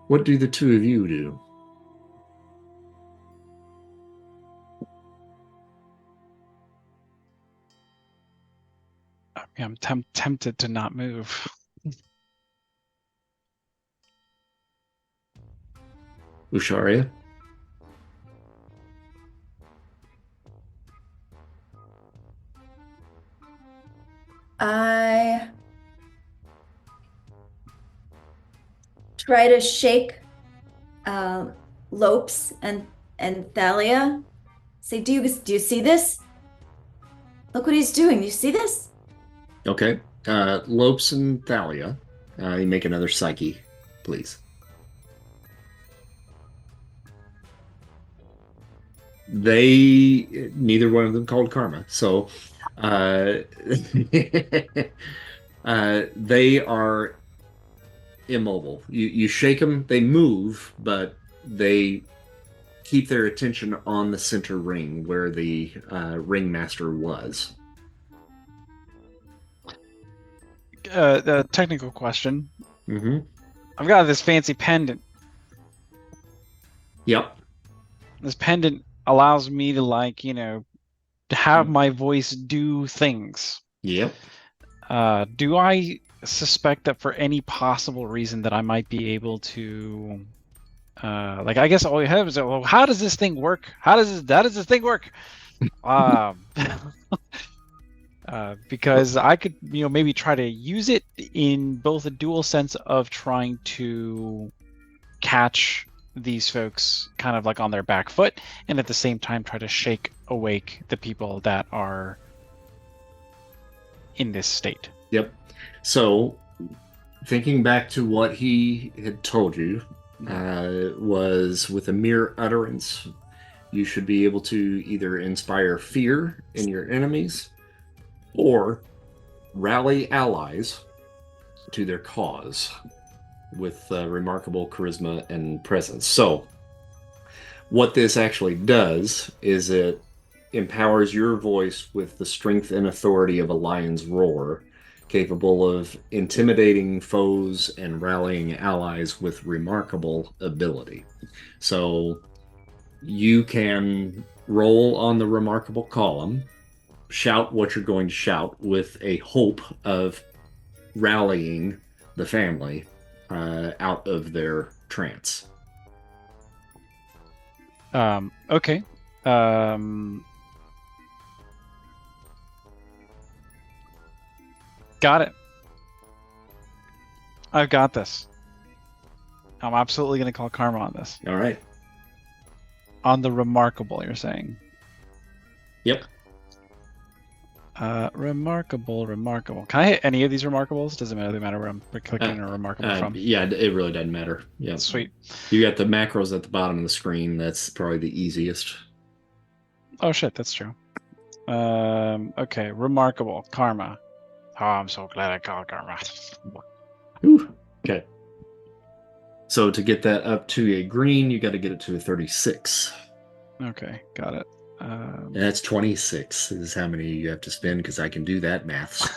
What do the two of you do? I mean, I'm tempted to not move. Usharia? try to shake Lopes and Thalia. Say, do you see this? Look what he's doing. Do you see this? Okay. Lopes and Thalia, you make another psyche, please. Neither one of them called karma. So they are immobile. You shake them, they move, but they keep their attention on the center ring where the ringmaster was. The technical question. Mm-hmm. I've got this fancy pendant. Yep. This pendant allows me to, like, to have my voice do things. Yep. Do I suspect that for any possible reason that I might be able to, I guess all you have is, well, how does this thing work? How does this thing work? Because I could, maybe try to use it in both a dual sense of trying to catch these folks kind of like on their back foot, and at the same time try to shake awake the people that are in this state. Yep. So, thinking back to what he had told you, was with a mere utterance, you should be able to either inspire fear in your enemies or rally allies to their cause with remarkable charisma and presence. So, what this actually does is it empowers your voice with the strength and authority of a lion's roar, capable of intimidating foes and rallying allies with remarkable ability. So, you can roll on the remarkable column, shout what you're going to shout with a hope of rallying the family out of their trance. Okay. Got it. I've got this. I'm absolutely going to call karma on this. All right. On the remarkable, you're saying? Yep. Remarkable. Can I hit any of these remarkables? Doesn't really matter where I'm clicking or remarkable from. Yeah, it really doesn't matter. Yeah. Sweet. You got the macros at the bottom of the screen. That's probably the easiest. Oh shit, that's true. Okay, remarkable. Karma. Oh, I'm so glad I called karma. Whew. Okay. So to get that up to a green, you got to get it to a 36. Okay, got it. And that's 26 is how many you have to spend, because I can do that maths.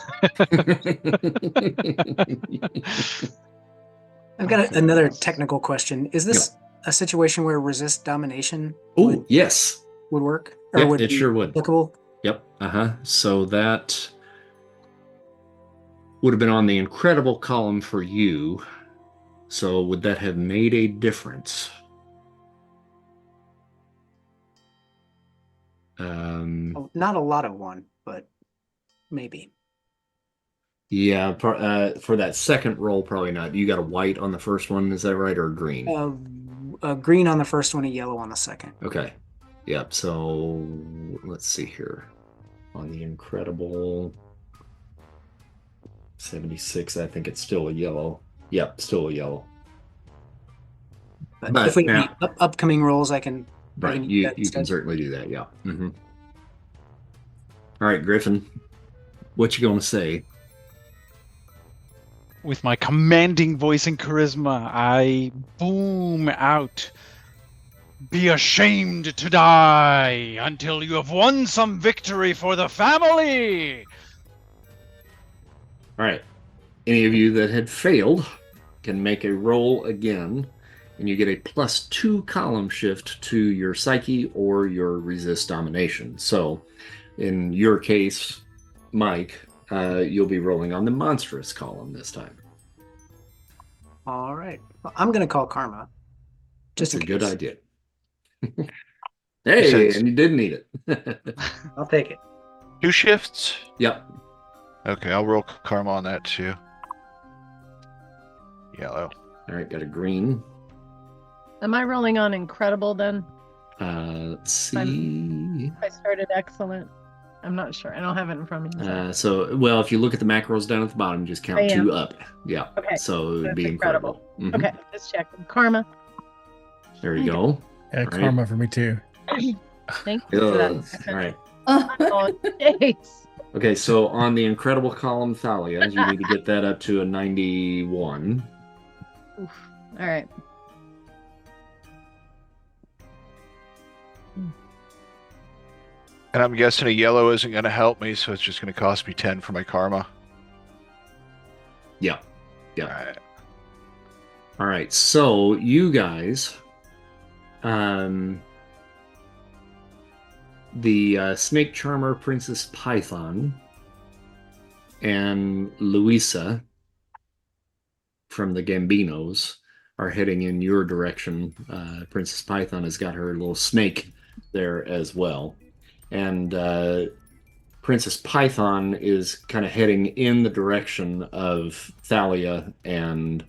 I've got another technical question. Is this a situation where resist domination Oh, yes. would work? Yep, would it be sure would. applicable? Yep. So that would have been on the incredible column for you. So would that have made a difference? Not a lot of one, but maybe. Yeah, for that second roll, probably not. You got a white on the first one, is that right, or a green? Green on the first one, a yellow on the second. Okay. Yep. So let's see here. On the incredible 76, I think it's still a yellow. Yep, still a yellow. But if we now, have upcoming rolls, I can. right, you can certainly do that. Yeah. Mm-hmm. All right, Griffin, what you gonna say? With my commanding voice and charisma, I boom out. Be ashamed to die until you have won some victory for the family. All right. Any of you that had failed can make a roll again, and you get a +2 column shift to your psyche or your resist domination. So, in your case, Mike, you'll be rolling on the monstrous column this time. All right. Well, I'm going to call karma. Just Just a good case. idea. Hey, and you did need it. I'll take it. 2 shifts? Yep. Okay, I'll roll karma on that too. Yellow. All right, got a green. Am I rolling on incredible then? Let's see. I started excellent. I'm not sure. I don't have it in front of me. I'm sorry. Well, if you look at the macros down at the bottom, just count I am. 2 up. Yeah. Okay, So it would that's be incredible. Mhm. Okay, let's check. Karma. There you go. Yeah, All right. karma for me too. Thank you for Ugh. that. All right. Oh, jeez. Okay, so on the incredible column Thalia, you need to get that up to a 91. Oof. All right. And I'm guessing a yellow isn't going to help me, so it's just going to cost me 10 for my karma. Yeah. Yeah. All right. All right. So you guys, the Snake Charmer Princess Python and Louisa from the Gambinos are heading in your direction. Princess Python has got her little snake there as well. And Princess Python is kind of heading in the direction of Thalia and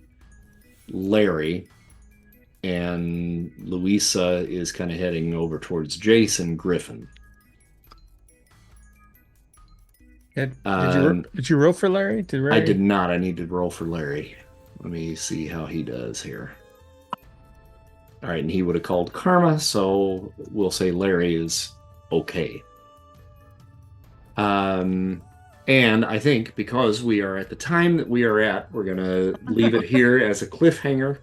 Larry. And Louisa is kind of heading over towards Jason Griffin. Did you roll for Larry? I did not. I need to roll for Larry. Let me see how he does here. All right, and he would have called karma, so we'll say Larry is okay. And I think because we are at the time that we are at, we're going to leave it here as a cliffhanger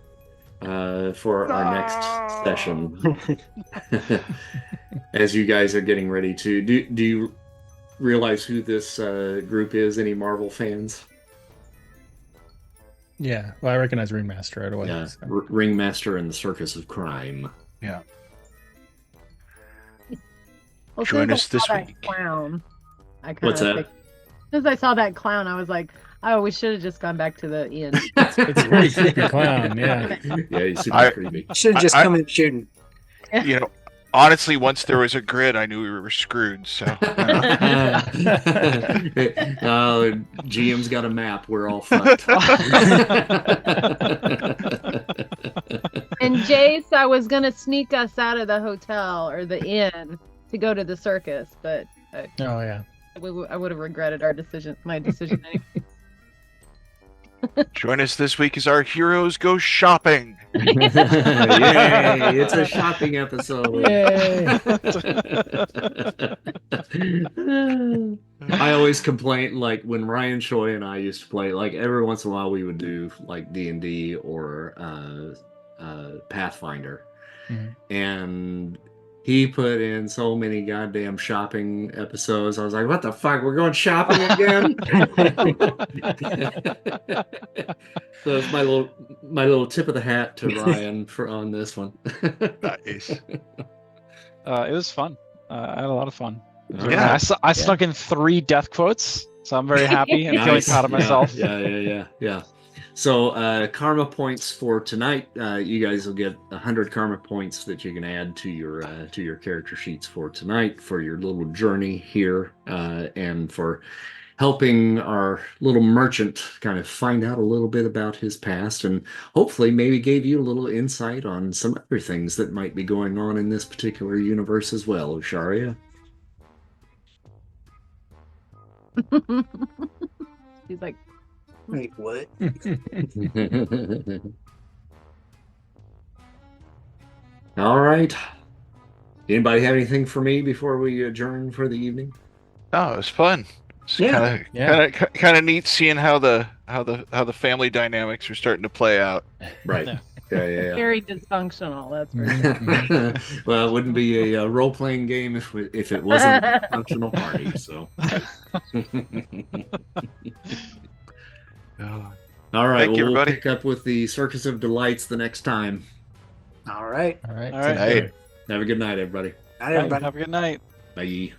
for our next session. As you guys are getting ready to... Do you realize who this group is? Any Marvel fans? Yeah, well, I recognize Ringmaster right away. Yeah, so. Ringmaster and the Circus of Crime. Yeah. Well, Join since us I this saw that week. Clown. What's that? Since I saw that clown, I was like, oh, we should have just gone back to the inn. It's a pretty creepy clown, yeah. Yeah, he's super creepy. Should have just come in shooting. You know, honestly, once there was a grid, I knew we were screwed. So GM's got a map. We're all fucked. And Jace, I was gonna sneak us out of the hotel or the inn to go to the circus, but Oh yeah. I would have regretted my decision anyway. join us this week as our heroes go shopping. Yay! It's a shopping episode. Yay. I always complain, like when Ryan Choi and I used to play, like every once in a while we would do like D&D or Pathfinder, and he put in so many goddamn shopping episodes. I was like, what the fuck? We're going shopping again? So it's my little tip of the hat to Ryan on this one. Nice. It was fun. I had a lot of fun. Yeah. I snuck in 3 death quotes, so I'm very happy and feeling proud of myself. Yeah. So karma points for tonight. You guys will get 100 karma points that you can add to your character sheets for tonight for your little journey here, and for helping our little merchant kind of find out a little bit about his past, and hopefully maybe gave you a little insight on some other things that might be going on in this particular universe as well, Usharia. He's like, Wait, what? All right. Anybody have anything for me before we adjourn for the evening? Oh, it was fun. It's Yeah. kind of neat seeing how the family dynamics are starting to play out. Right. Yeah. very dysfunctional. That's for sure. Well, it wouldn't be a role-playing game if it wasn't a functional party. So. All right. Thank you, We'll everybody. pick up with the Circus of Delights the next time. All right. All right. All right. Hey. Have a good night, everybody. Night, everybody. Have a good night. Bye.